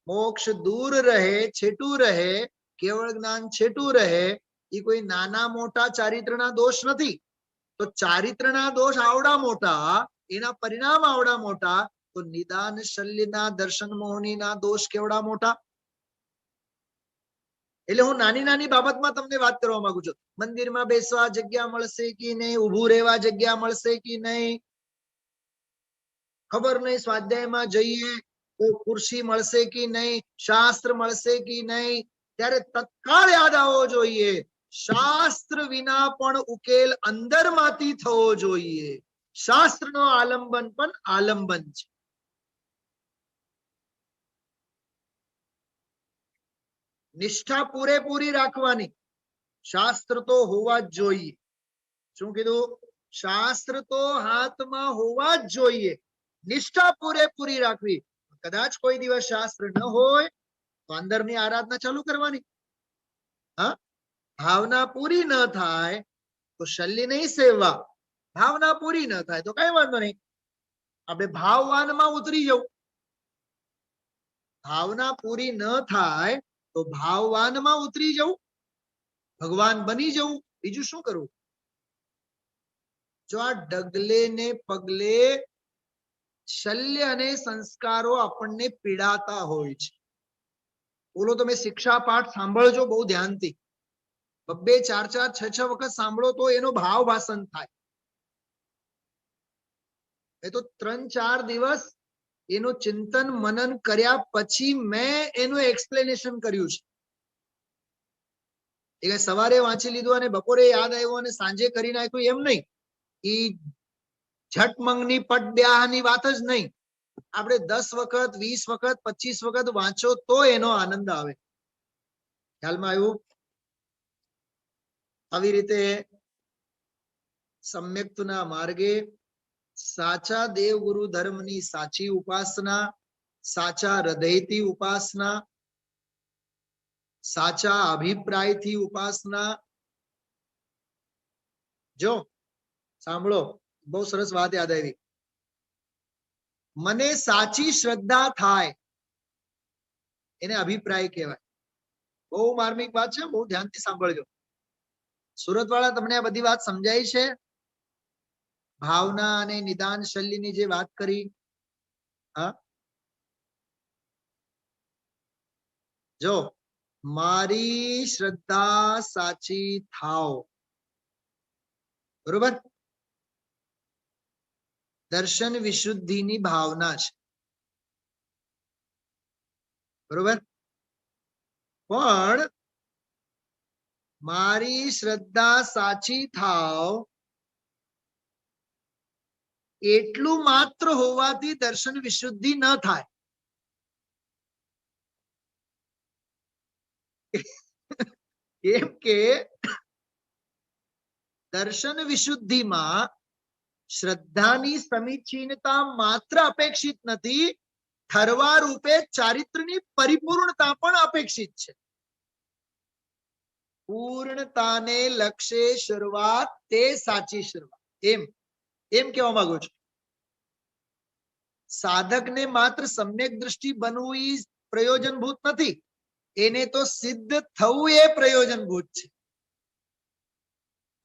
[SPEAKER 2] મોક્ષ દૂર રહે, છેટું રહે, કેવળ જ્ઞાન છેટું રહે. એ કોઈ નાના મોટા ચારિત્રના દોષ નથી. તો ચારિત્રના દોષ આવડા મોટા, એના પરિણામ આવડા મોટા, તો નિદાન શલ્યના દર્શન મોહનીના દોષ કેવડા મોટા. એટલે હું નાની નાની બાબતમાં તમને વાત કરવા માંગુ છું. મંદિરમાં બેસવા જગ્યા મળશે કે નહીં, ઉભું રહેવા જગ્યા મળશે કે નહીં, ખબર નહીં. સ્વાધ્યાયમાં જઈએ તો ખુરશી મળશે કે નહીં, શાસ્ત્ર મળશે કે નહીં, ત્યારે તત્કાળ યાદ આવવો જોઈએ, શાસ્ત્ર વિના પણ ઉકેલ અંદરમાંથી થવો જોઈએ. શાસ્ત્રનો આલંબન પણ આલંબન છે. નિષ્ઠા પૂરેપૂરી રાખવાની. શાસ્ત્ર તો હોવા જ જોઈએ. શું કીધું? શાસ્ત્ર તો હાથમાં હોવા જ જોઈએ. નિષ્ઠા પૂરેપૂરી રાખવી. કદાચ કોઈ દિવસ શાસ્ત્ર ન હોય તો અંદરની આરાધના ચાલુ કરવાની. હા, ભાવના પૂરી ન થાય તો શલ્ય નહીં સેવવા. ભાવના પૂરી ન થાય તો કઈ વાંધો નહીં, આપણે ભાવવાનમાં ઉતરી જવું. ભાવના પૂરી ન થાય તો ભાવવાનમાં ઉતરી જવું, ભગવાન બની જવું. બીજું શું કરવું? જો આ ડગલે ને પગલે શલ્ય અને સંસ્કારો આપણને પીડાતા હોય છે. બોલો, તમે શિક્ષા પાઠ સાંભળજો બહુ ધ્યાનથી, 2, 4, 4, 6 વખત સાંભળો તો એનો ભાવ ભાષણ થાય. એ તો 3-4 દિવસ એનું ચિંતન મનન કર્યા પછી મેં એનું એક્સપ્લેનેશન કર્યું છે. એ સવારે વાંચી લીધું અને બપોરે યાદ આવ્યું અને સાંજે કરી નાખ્યું એમ નહીં. એ ઝટમંગની પટબ્યાહની વાત જ નહીં. આપણે 10 વખત, 20 વખત, 25 વખત વાંચો તો એનો આનંદ આવે. ખ્યાલમાં આવ્યું? આવી રીતે સમ્યક્તના માર્ગે સાચા દેવગુરુ ધર્મની સાચી ઉપાસના, સાચા હૃદયથી ઉપાસના, સાચા અભિપ્રાયથી ઉપાસના. જો સાંભળો, બહુ સરસ વાત યાદ આવી. મને સાચી શ્રદ્ધા થાય એને અભિપ્રાય કહેવાય. બહુ માર્મિક વાત છે, બહુ ધ્યાનથી સાંભળજો. સુરત વાળા, તમને આ બધી વાત સમજાય છે? ભાવના અને નિદાન શૈલીની જે વાત કરી, હા, જો મારી શ્રદ્ધા સાચી થાવ, બરોબર, દર્શન વિશુદ્ધિની ભાવના છે, બરોબર. પણ મારી શ્રદ્ધા સાચી થાવ એટલું માત્ર હોવાથી દર્શન વિશુદ્ધિ ન થાય. કેમ કે દર્શન વિશુદ્ધિમાં શ્રદ્ધાની સમીચીનતા માત્ર અપેક્ષિત નથી, ઠરવા રૂપે ચારિત્રની પરિપૂર્ણતા પણ અપેક્ષિત છે. પૂર્ણતાને લક્ષ્ય શરૂઆત તે સાચી શરૂઆત. એમ કહેવા માંગુ છું. સાધકને માત્ર સમ્યક દ્રષ્ટિ બનવું એ પ્રયોજનભૂત નથી, એને તો સિદ્ધ થવું એ પ્રયોજનભૂત છે.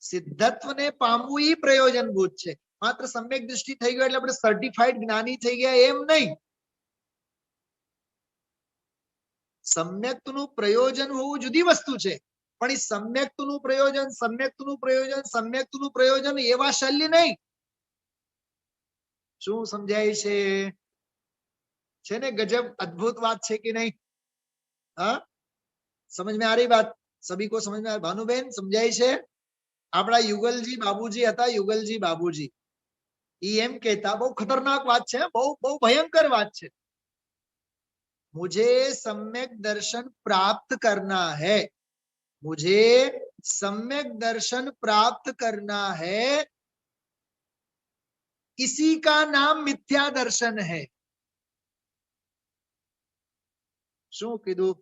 [SPEAKER 2] સિદ્ધત્વને પામવું એ પ્રયોજનભૂત છે. માત્ર સમ્યક દ્રષ્ટિ થઈ ગયો એટલે આપણે સર્ટિફાઈડ જ્ઞાની થઈ ગયા એમ નહીં. સમ્યક્તનું પ્રયોજન હોવું જુદી વસ્તુ છે, પણ એ સમ્યક્તનું પ્રયોજન, સમ્યક્તનું પ્રયોજન, સમ્યક્તનું પ્રયોજન એવા શૈલી નહીં. શું સમજાય છે ને? ગજબ અદ્ભુત વાત છે કે નહીં? હા, સમજ में आ रही बात? सभी को समझ में? भानुबेन समझाय છે? આપણા યુગલજી બાબુજી હતા, યુગલજી બાબુજી, ઈ એમ કહેતા, બહુ ખતરનાક વાત છે, બહુ ભયંકર વાત છે. मुझे सम्यक दर्शन प्राप्त करना है, मुझे सम्यक दर्शन प्राप्त करना है, इसी का नाम मिथ्या दर्शन है. શું કીધું?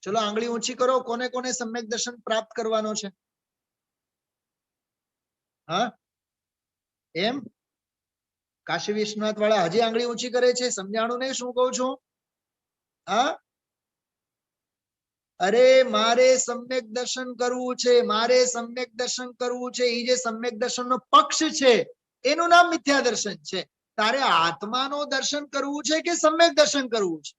[SPEAKER 2] ચલો આંગળી ઊંચી કરો, કોને કોને સમ્યક દર્શન પ્રાપ્ત કરવાનો છે? હા, એમ? કાશી વિશ્વનાથ વાળા હજી આંગળી ઊંચી કરે છે, સમજાણું નહીં શું કહું છું? હા, અરે મારે સમ્યક દર્શન કરવું છે, મારે સમ્યક દર્શન કરવું છે. એ જે સમ્યક દર્શનનો પક્ષ છે એનું નામ મિથ્યા દર્શન છે. તારે આત્માનો દર્શન કરવું છે કે સમ્યક દર્શન કરવું છે?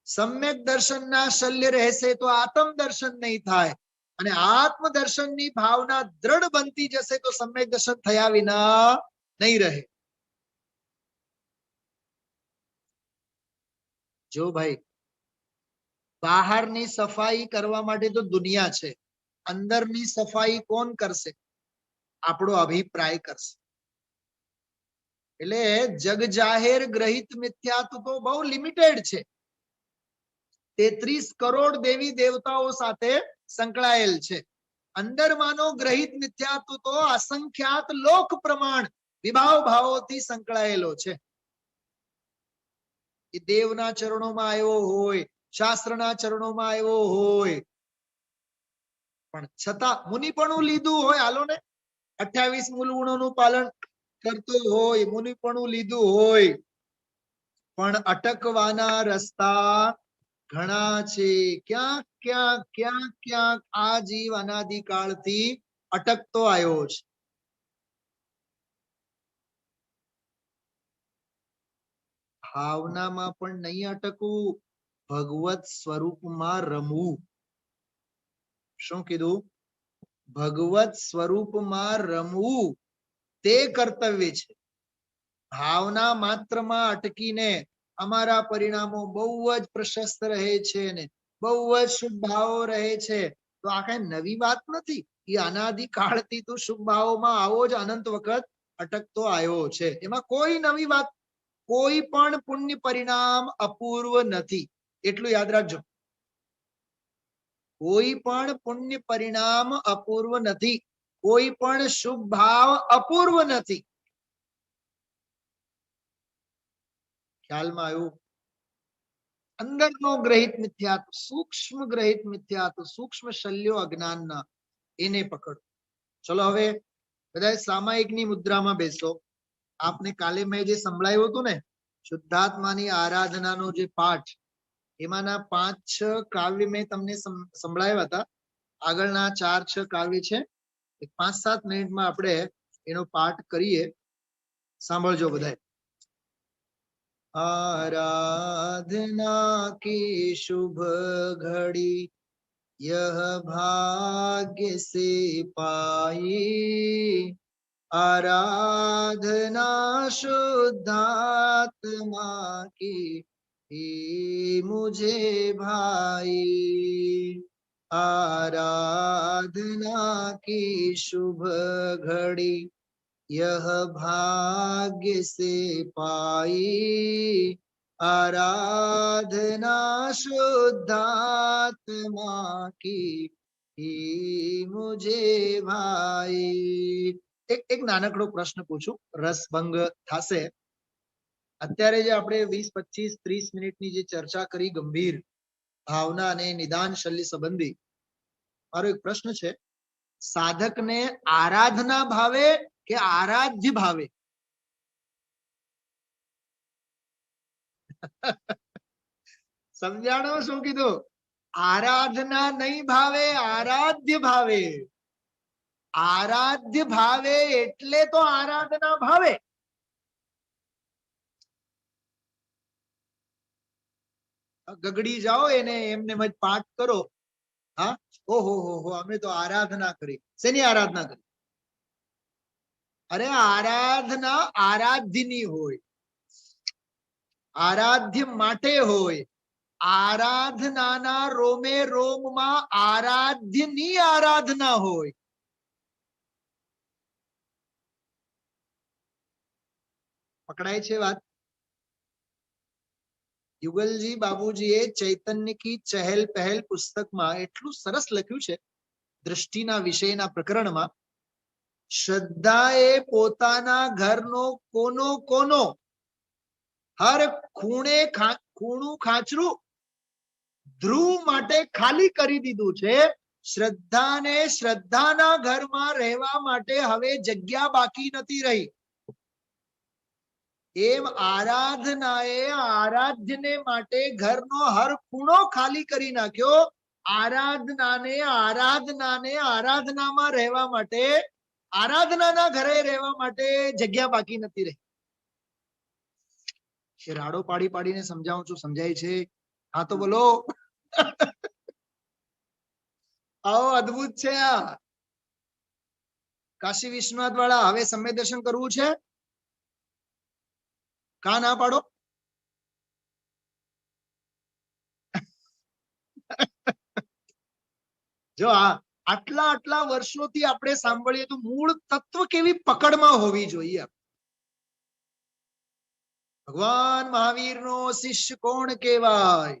[SPEAKER 2] સમ્યક દર્શનના શલ્ય રહેશે તો આત્મ દર્શન નહીં થાય, અને આત્મ દર્શનની ભાવના દ્રઢ બનતી જશે તો સમ્યક દર્શન થયા વિના નહીં રહે. જો ભાઈ, બહારની સફાઈ કરવા માટે તો દુનિયા છે, અંદરની સફાઈ કોણ કરશે? આપણો અભિપ્રાય કરશે. એટલે જગ જાહેર ગ્રહિત મિથ્યાત્વ તો બહુ લિમિટેડ છે. 33 કરોડ દેવી દેવતાઓ સાથે સંકળાયેલ છે. અંદર માનો ગ્રહિત મિથ્યાત્વ તો અસંખ્યાત લોક પ્રમાણ વિભાવ ભાવોથી સંકળાયેલો છે. એ દેવના ચરણોમાં આવ્યો હોય, શાસ્ત્રના ચરણોમાં આવ્યો હોય, પણ છતાં મુનિપણું લીધું હોય, હાલો ને 28 મૂળ ગુણોનું પાલન કરતો હોય, મુનિપણું લીધું હોય, પણ અટકવાના રસ્તા ઘણા છે. ક્યાંક ક્યાંક ક્યાંક ક્યાંક આ જીવ અનાદિકાળથી અટકતો આવ્યો છે. ભાવનામાં પણ નહીં અટકવું, ભગવત સ્વરૂપમાં રમવું. શું કીધું? ભગવત સ્વરૂપમાં રમવું તે કર્તવ્ય છે. ભાવના માત્રમાં અટકીને અમારા પરિણામો બહુ જ પ્રશસ્ત રહે છે ને બહુ જ શુભ ભાવો રહે છે, તો આ કઈ નવી વાત નથી. એ અનાદિકાળથી તો શુભ ભાવોમાં આવો જ અનંત વખત અટકતો આવ્યો છે. એમાં કોઈ નવી વાત, કોઈ પણ પુણ્ય પરિણામ અપૂર્વ નથી, એટલું યાદ રાખજો. કોઈ પણ પુણ્ય પરિણામ અપૂર્વ નથી, કોઈ પણ શુભ ભાવ અપૂર્વ નથી. ખ્યાલમાં આવ્યું? અંદરનો ગ્રહિત મિથ્યાત્વ, સૂક્ષ્મ ગ્રહિત મિથ્યાત્વ, સૂક્ષ્મ શલ્યો અજ્ઞાનના, એને પકડો. ચલો હવે બધા સામાયિકની મુદ્રામાં બેસો. આપને કાલે મેં જે સંભળાયું હતું ને, શુદ્ધાત્માની આરાધનાનો જે પાઠ, એમાંના 5-6 કાવ્ય મેં તમને સંભળાવ્યા હતા. આગળના 4-6 કાવ્ય છે. 5-7 મિનિટમાં આપણે એનો પાઠ કરીએ. સાંભળજો બધાય. आराधना की शुभ घड़ी यह भाग्य से पाई, आराधना शुद्धात्मा की मुझे भाई, आराधना की शुभ घड़ी यह भाग्य से पाई, आराधना शुद्धात्मा की मुझे भाई. એક નાનકડો પ્રશ્ન પૂછું, રસભંગ થશે. અત્યારે જે આપણે 20-25-30 મિનિટની જે ચર્ચા કરી ગંભીર ભાવના અને નિદાન શૈલી સંબંધી, મારો એક પ્રશ્ન છે, સાધકને આરાધના ભાવે કે આરાધ્ય ભાવે? સમજાણો શું કીધું? આરાધના નહીં ભાવે, આરાધ્ય ભાવે. આરાધ્ય ભાવે એટલે તો આરાધના ભાવે. ગગડી જાઓ એને એમને જ પાઠ કરો. હા, ઓહો હો, અમે તો આરાધના કરી. શેની આરાધના કરી? અરે આરાધના આરાધ્યની હોય, આરાધ્ય માટે હોય. આરાધનાના રોમે રોમમાં આરાધ્યની આરાધના હોય. પકડાય છે વાત? યુગલજી બાબુજીએ ચૈતન્ય કી ચહેલ પહેલ પુસ્તકમાં એટલું સરસ લખ્યું છે, દ્રષ્ટિના વિષયના પ્રકરણમાં, શ્રદ્ધાએ પોતાના ઘરનો કોનો કોનો, હર ખૂણે ખૂણું ખાચરું ધ્રુવ માટે ખાલી કરી દીધું છે. શ્રદ્ધાને શ્રદ્ધાના ઘરમાં રહેવા માટે હવે જગ્યા બાકી નથી રહી. એમ આરાધનાએ આરાધ્યને માટે ઘરનો હર ખૂણો ખાલી કરી નાખ્યો. આરાધનાને આરાધનામાં રહેવા માટે, આરાધનાના ઘરે રહેવા માટે જગ્યા બાકી નથી રહી. એ રાડો પાડી પાડીને સમજાવું છું, સમજાય છે? હા તો બોલો. આવો અદ્ભુત છે આ કાશી વિશ્વનાથ વાળા. હવે સમય દર્શન કરવું છે? કા ના પાડો? જો આટલા વર્ષોથી આપણે સાંભળીએ તો મૂળ તત્વ કેવી પકડમાં હોવી જોઈએ. ભગવાન મહાવીરનો શિષ્ય કોણ કહેવાય?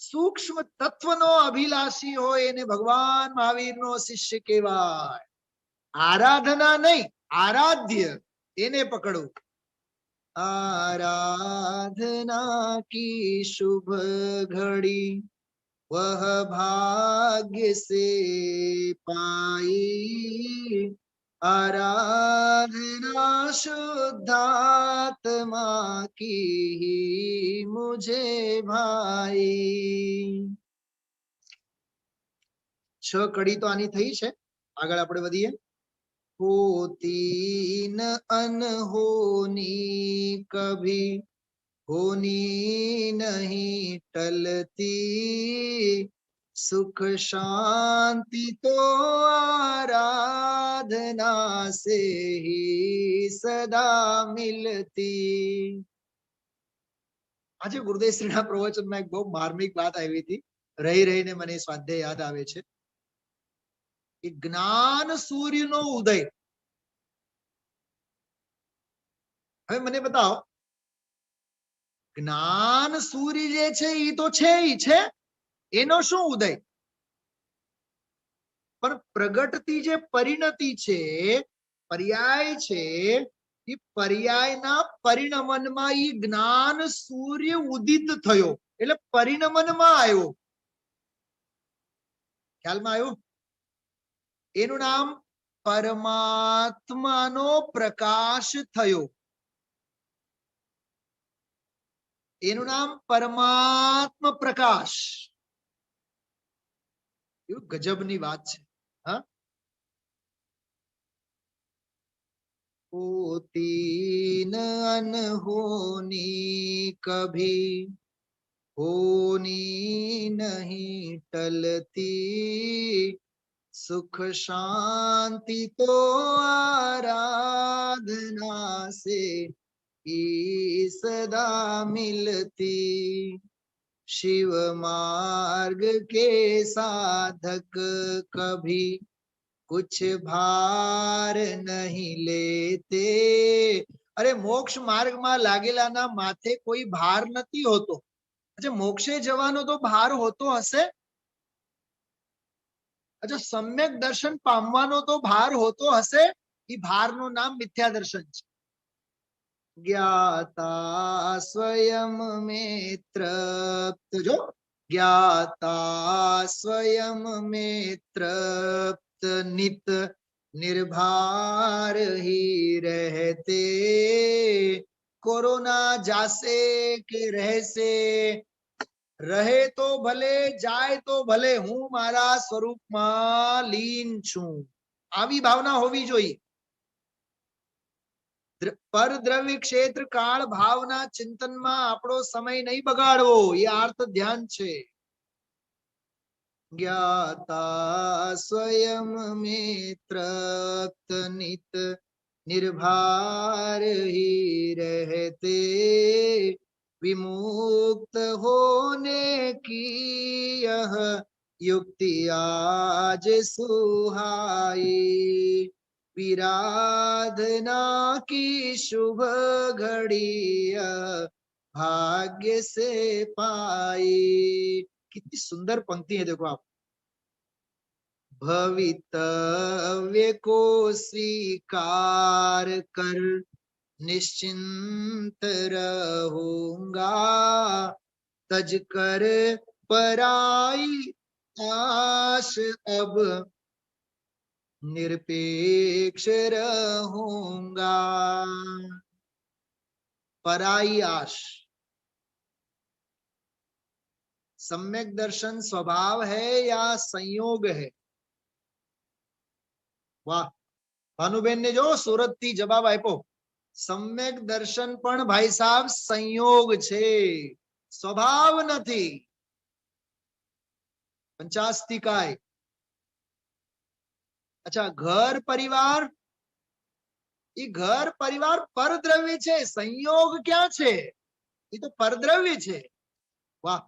[SPEAKER 2] સૂક્ષ્મ તત્વનો અભિલાષી હોય એને ભગવાન મહાવીરનો શિષ્ય કહેવાય. આરાધના નહીં, આરાધ્ય, એને પકડવું. आराधना की शुभ घड़ी वह भाग्य से पाई आराधना शुद्धात्मा की ही मुझे भाई। 6 कड़ी तो आनी थई छे। આગળ આપણે વધીએ। होती न अनहोनी कभी होनी नहीं टलती सुख शांति तो आराधना से ही सदा मिलती। આજે ગુરુદેવ શ્રીના પ્રવચનમાં એક બહુ માર્મિક વાત આવી હતી, રહી રહીને મને સ્વાધ્યાય યાદ આવે છે કે જ્ઞાન સૂર્યનો ઉદય। હવે મને બતાવો, જ્ઞાન સૂર્ય જે છે એ તો છે ઈ છે, એનો શું ઉદય? પણ પ્રગટતી જે પરિણતિ છે, પર્યાય છે, એ પર્યાયના પરિણમનમાં ઈ જ્ઞાન સૂર્ય ઉદિત થયો, એટલે પરિણમનમાં આવ્યો। ખ્યાલમાં આવ્યું? એનું નામ પરમાત્માનો પ્રકાશ થયો। એનું નામ પરમાત્મ પ્રકાશ। એવું ગજબની વાત છે। હા, होती न अनहोनी कभी होनी नहीं टलती सुख शांति तो आराधना से ही सदा मिलती। शिव मार्ग के साधक कभी कुछ भार नहीं लेते। अरे मोक्ष मार्ग में लागेला ना माथे कोई भार नहीं होतो। अच्छा, मोक्षे जवानो तो भार होतो हसे? अच्छा, सम्यक दर्शन पामवानो तो भार होतो हसे? ई भार नो नाम मिथ्या दर्शन छे। ज्ञाता स्वयं में तृप्त, जो ज्ञाता स्वयं में तृप्त नित निर्भार ही रहते। कोरोना जासे के रहसे, रहे तो भले जाए तो भले, हूँ मारा स्वरूप में लीन छू, आवी भावना होवी जोईए। पर द्रव्य क्षेत्र काल भावना चिंतन में आपड़ो समय नहीं बगाड़वो, ये अर्थ ध्यान छे। ज्ञाता स्वयं में तृप्त नित निर्भार ही रहते। विमुक्त होने की यह युक्ति आज सुहाई, विराधना की शुभ घड़ी भाग्य से पाई। कितनी सुंदर पंक्ति है, देखो आप। भवितव्य को स्वीकार कर निश्चिंत रहूंगा, तज कर पराई आश अब निरपेक्ष रहूंगा। पराई आश, सम्यक दर्शन स्वभाव है या संयोग है? वाह, भानुबेन ने जो सूरत थी जवाब आप्यो। सम्यक दर्शन पण भाई साहब संयोग छे, स्वभाव नहीं। 50 काय। अच्छा, घर परिवार, ये घर परिवार परद्रव्य छे, संयोग क्या छे? ये तो परद्रव्य छे। वाह,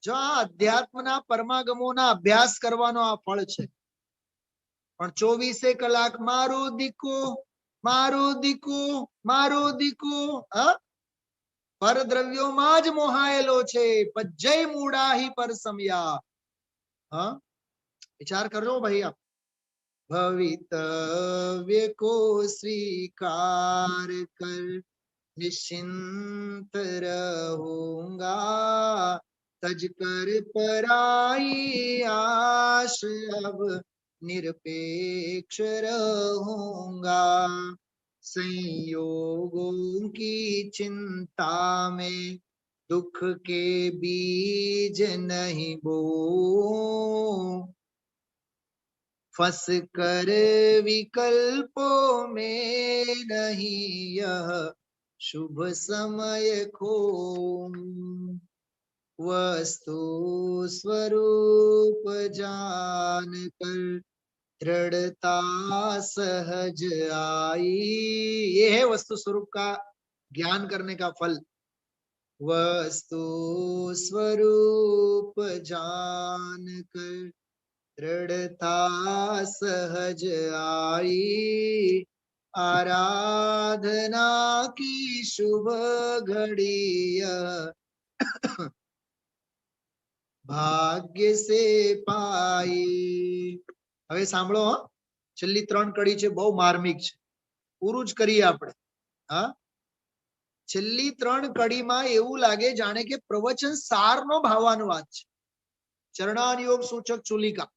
[SPEAKER 2] जो आ अध्यात्मना परमागमोना अभ्यास करवानो आ फल छे। पण 24 कलाक मारो दीको मारो दीको मारो दीको, परद्रव्यों में ज मोहायेलो छे। पज्जय मूड़ा ही पर समया। हाँ, विचार करो भाई आप। भवितव्य को स्वीकार कर निश्चिंत रहूंगा, तज कर पराई आश, अब निरपेक्ष रहूंगा। संयोगों की चिंता में दुख के बीज नहीं बो, फंस कर विकल्पों में नहीं यह शुभ समय खो। वस्तु स्वरूप जान कर दृढ़ता सहज आई। ये है वस्तु स्वरूप का ज्ञान करने का फल। वस्तु स्वरूप जान कर दृढ़ता सहज आई। आराधना की शुभ घड़ी ભાગ્ય સે પાઈ। હવે સાંભળો, છેલ્લી 3 કડી છે, બહુ માર્મિક છે, પૂરું જ કરીએ આપણે। હા, છેલ્લી 3 કડીમાં એવું લાગે જાણે કે પ્રવચન સારનો ભાવાનુવાદ છે। ચરણાનુયોગ સૂચક ચુલિકા,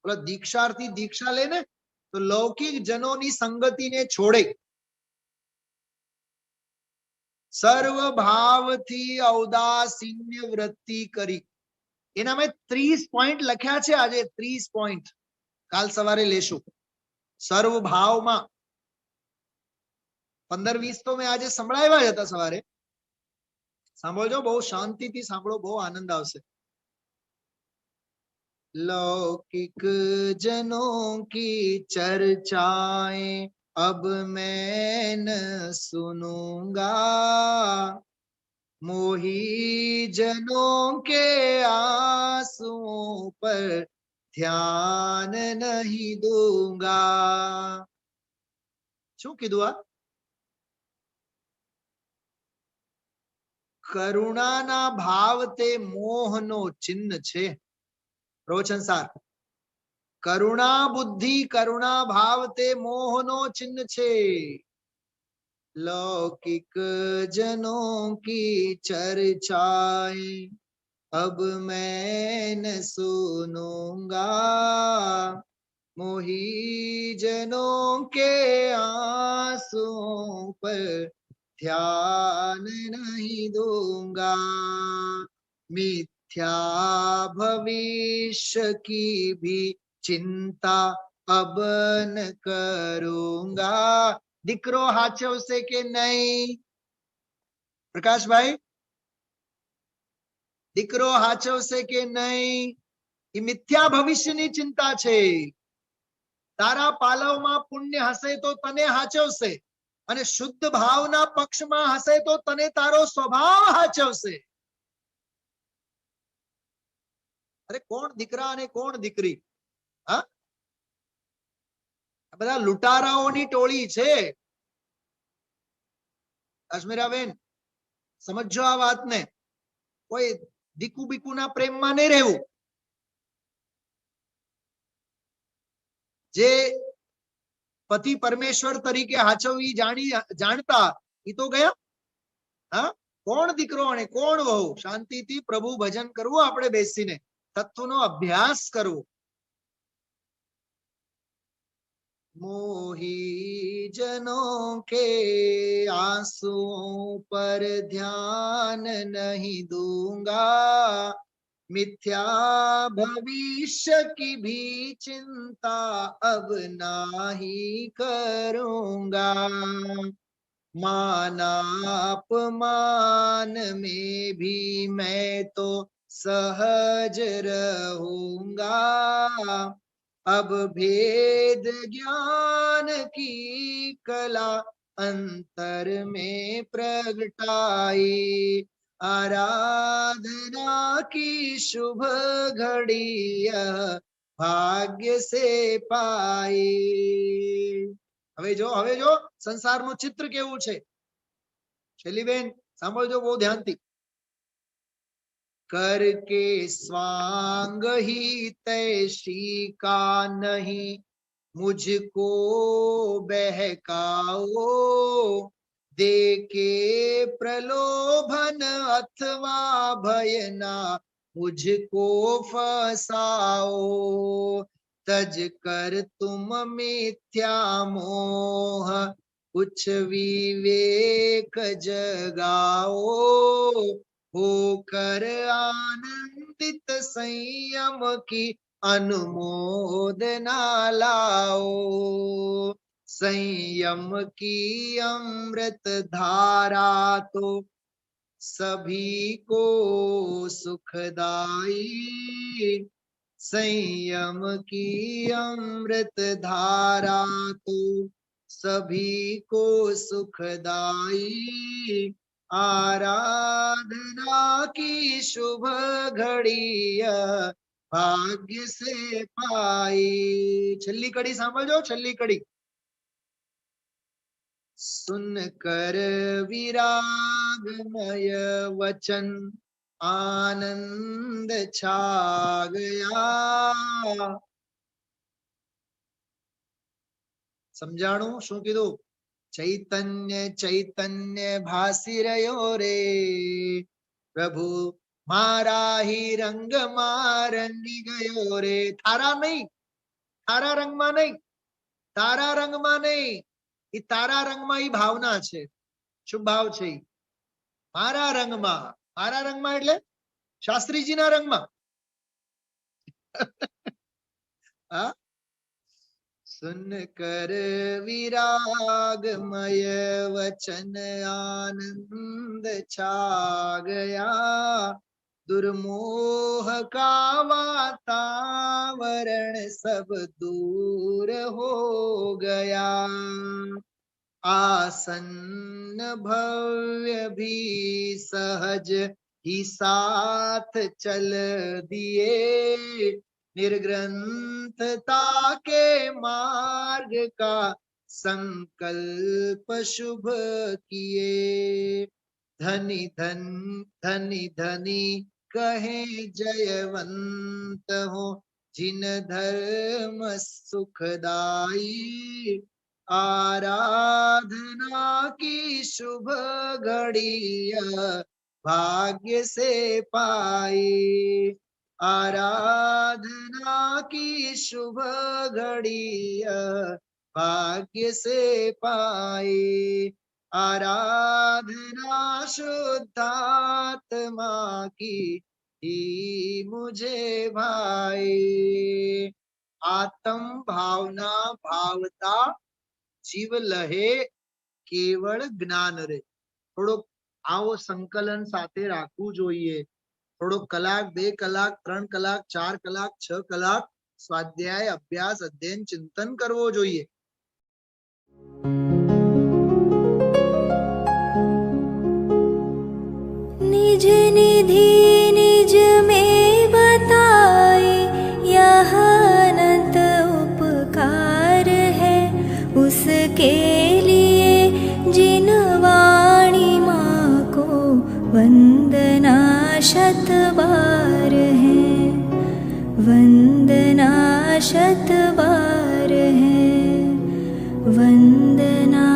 [SPEAKER 2] પેલા દીક્ષાર્થી દીક્ષા લે ને તો લૌકિક જનોની સંગતિને છોડે, સર્વ ભાવથી ઔદાસીન્ય વૃત્તિ કરી। એના મેં 30 પોઈન્ટ લખ્યા છે આજે, 30 પોઈન્ટ કાલ સવારે લેશું। સર્વ ભાવમાં 15-20 તો મેં આજે સંભળાવ્યા જ હતા સવારે, સાંભળજો, બહુ શાંતિથી સાંભળો, બહુ આનંદ આવશે। लौकिक जनों की चर्चाएं अब मैं न सुनूंगा, मोही जनों के आंसुओं पर ध्यान नहीं दूंगा। શું કીધું આ? કરુણાના ભાવ તે મોહનો ચિહ્ન છે। પ્રવચન સાર, કરુણા બુદ્ધિ કરુણા ભાવ તે મોહનો ચિહ્ન છે। लौकिक जनों की चर्चाएं अब मैं न सुनूंगा, मोही जनों के आंसुओं पर ध्यान नहीं दूंगा, मिथ्या भविष्य की भी चिंता अब न करूंगा। દીકરો હાચવશે કે નહીં? પ્રકાશભાઈ, દીકરો હાચવશે કે નહીં? એ મિથ્યા ભવિષ્યની ચિંતા છે। તારા પાલવમાં પુણ્ય હશે તો તને હાચવશે, અને શુદ્ધ ભાવના પક્ષમાં હશે તો તને તારો સ્વભાવ હાચવશે। અરે કોણ દીકરા અને કોણ દીકરી? હા, બધા લૂંટારાઓની ટોળી છે। કાશ્મીરાબેન, સમજો આ વાતને, કોઈ દીકુ બીકુના પ્રેમમાં નહીં રહેવું। જે પતિ પરમેશ્વર તરીકે હાચવવી જાણતા એ તો ગયા। હા, કોણ દીકરો અને કોણ વહુ? શાંતિથી પ્રભુ ભજન કરવું, આપણે બેસીને તત્વનો અભ્યાસ કરવો। मोही जनों के आंसुओं पर ध्यान नहीं दूंगा, मिथ्या भविष्य की भी चिंता अब नहीं करूंगा, मानापमान में भी मैं तो सहज रहूंगा, अब भेद ज्ञान की कला अंतर में प्रगटाई, आराधना की शुभ घड़ी भाग्य से पाई। હવે જો સંસારનું ચિત્ર કેવું છે। શૈલીબેન સાંભળજો બહુ ધ્યાનથી। करके स्वांग ही तैशी का नहीं, मुझको बहकाओ, देके प्रलोभन अथवा भयना मुझको फसाओ, तज कर तुम मिथ्या मोह कुछ विवेक जगाओ, होकर आनंदित संयम की अनुमोदना लाओ। संयम की अमृत धारा तो सभी को सुखदाई, संयम की अमृत धारा तो सभी को सुखदाई, आराधना की शुभ घड़ी भाग्य से पाई। छली कड़ी सांभळजो, छली कड़ी। सुन कर विरागमय वचन आनंद छा गया। समझाणु शू कीधु? चैतन्य चैतन्य भासी रह्यो रे, प्रभु मारा ही रंग में रंगी गयो रे। थारा नहीं, थारा रंग में नहीं, तारा रंग में नहीं, ई तारा रंग में ई भावना छे। शुभ भाव छे मारा रंग में। मारा रंग में एटले शास्त्रीजी ना रंग में। सुन कर विरागमय वचन आनंद छा गया, दुर्मोह का वातावरण सब दूर हो गया। आसन्न भव्य भी सहज ही साथ चल दिए, निर्ग्रंथता के मार्ग का संकल्प शुभ किए। धनी धनी धनी कहे जयवंत हो, जिन धर्म सुखदाई, आराधना की शुभ घड़ी भाग्य से पाई। आराधना की शुभ घड़ी भाग्य से पाई। आराधना शुद्धात्मा की ही मुझे भाई। आत्म भावना भावता जीव लहे केवल ज्ञान रे। थोड़ो आवो संकलन साथे राखवू जोईए। थोड़ो कलाक, 2 कलाक, 3 कलाक, 4 कलाक, 6 कलाक स्वाध्याय, अभ्यास, अध्ययन, चिंतन करवो जोईए।
[SPEAKER 1] निज निधि निज में बताए, यह अनंत उपकार है उसके लिए जिन वाणी माँ को वंदना शत बार है, वंदना शत बार है, वंदना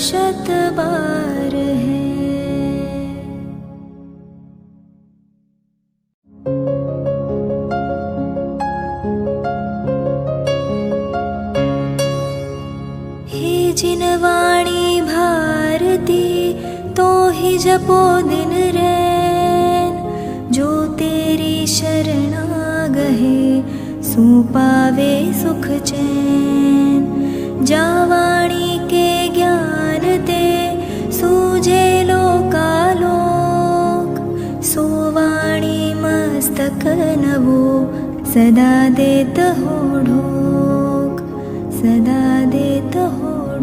[SPEAKER 1] शत बार है। हे जिन वाणी भारती तो ही जपो दिन रैन, जो तेरी शरणा गहे सो पावे सुख चैन। जा वाणी के ज्ञान ते सूझे लोकालोक, सो वाणी मस्तक नवो सदा देत हो ढोक, सदा देत हो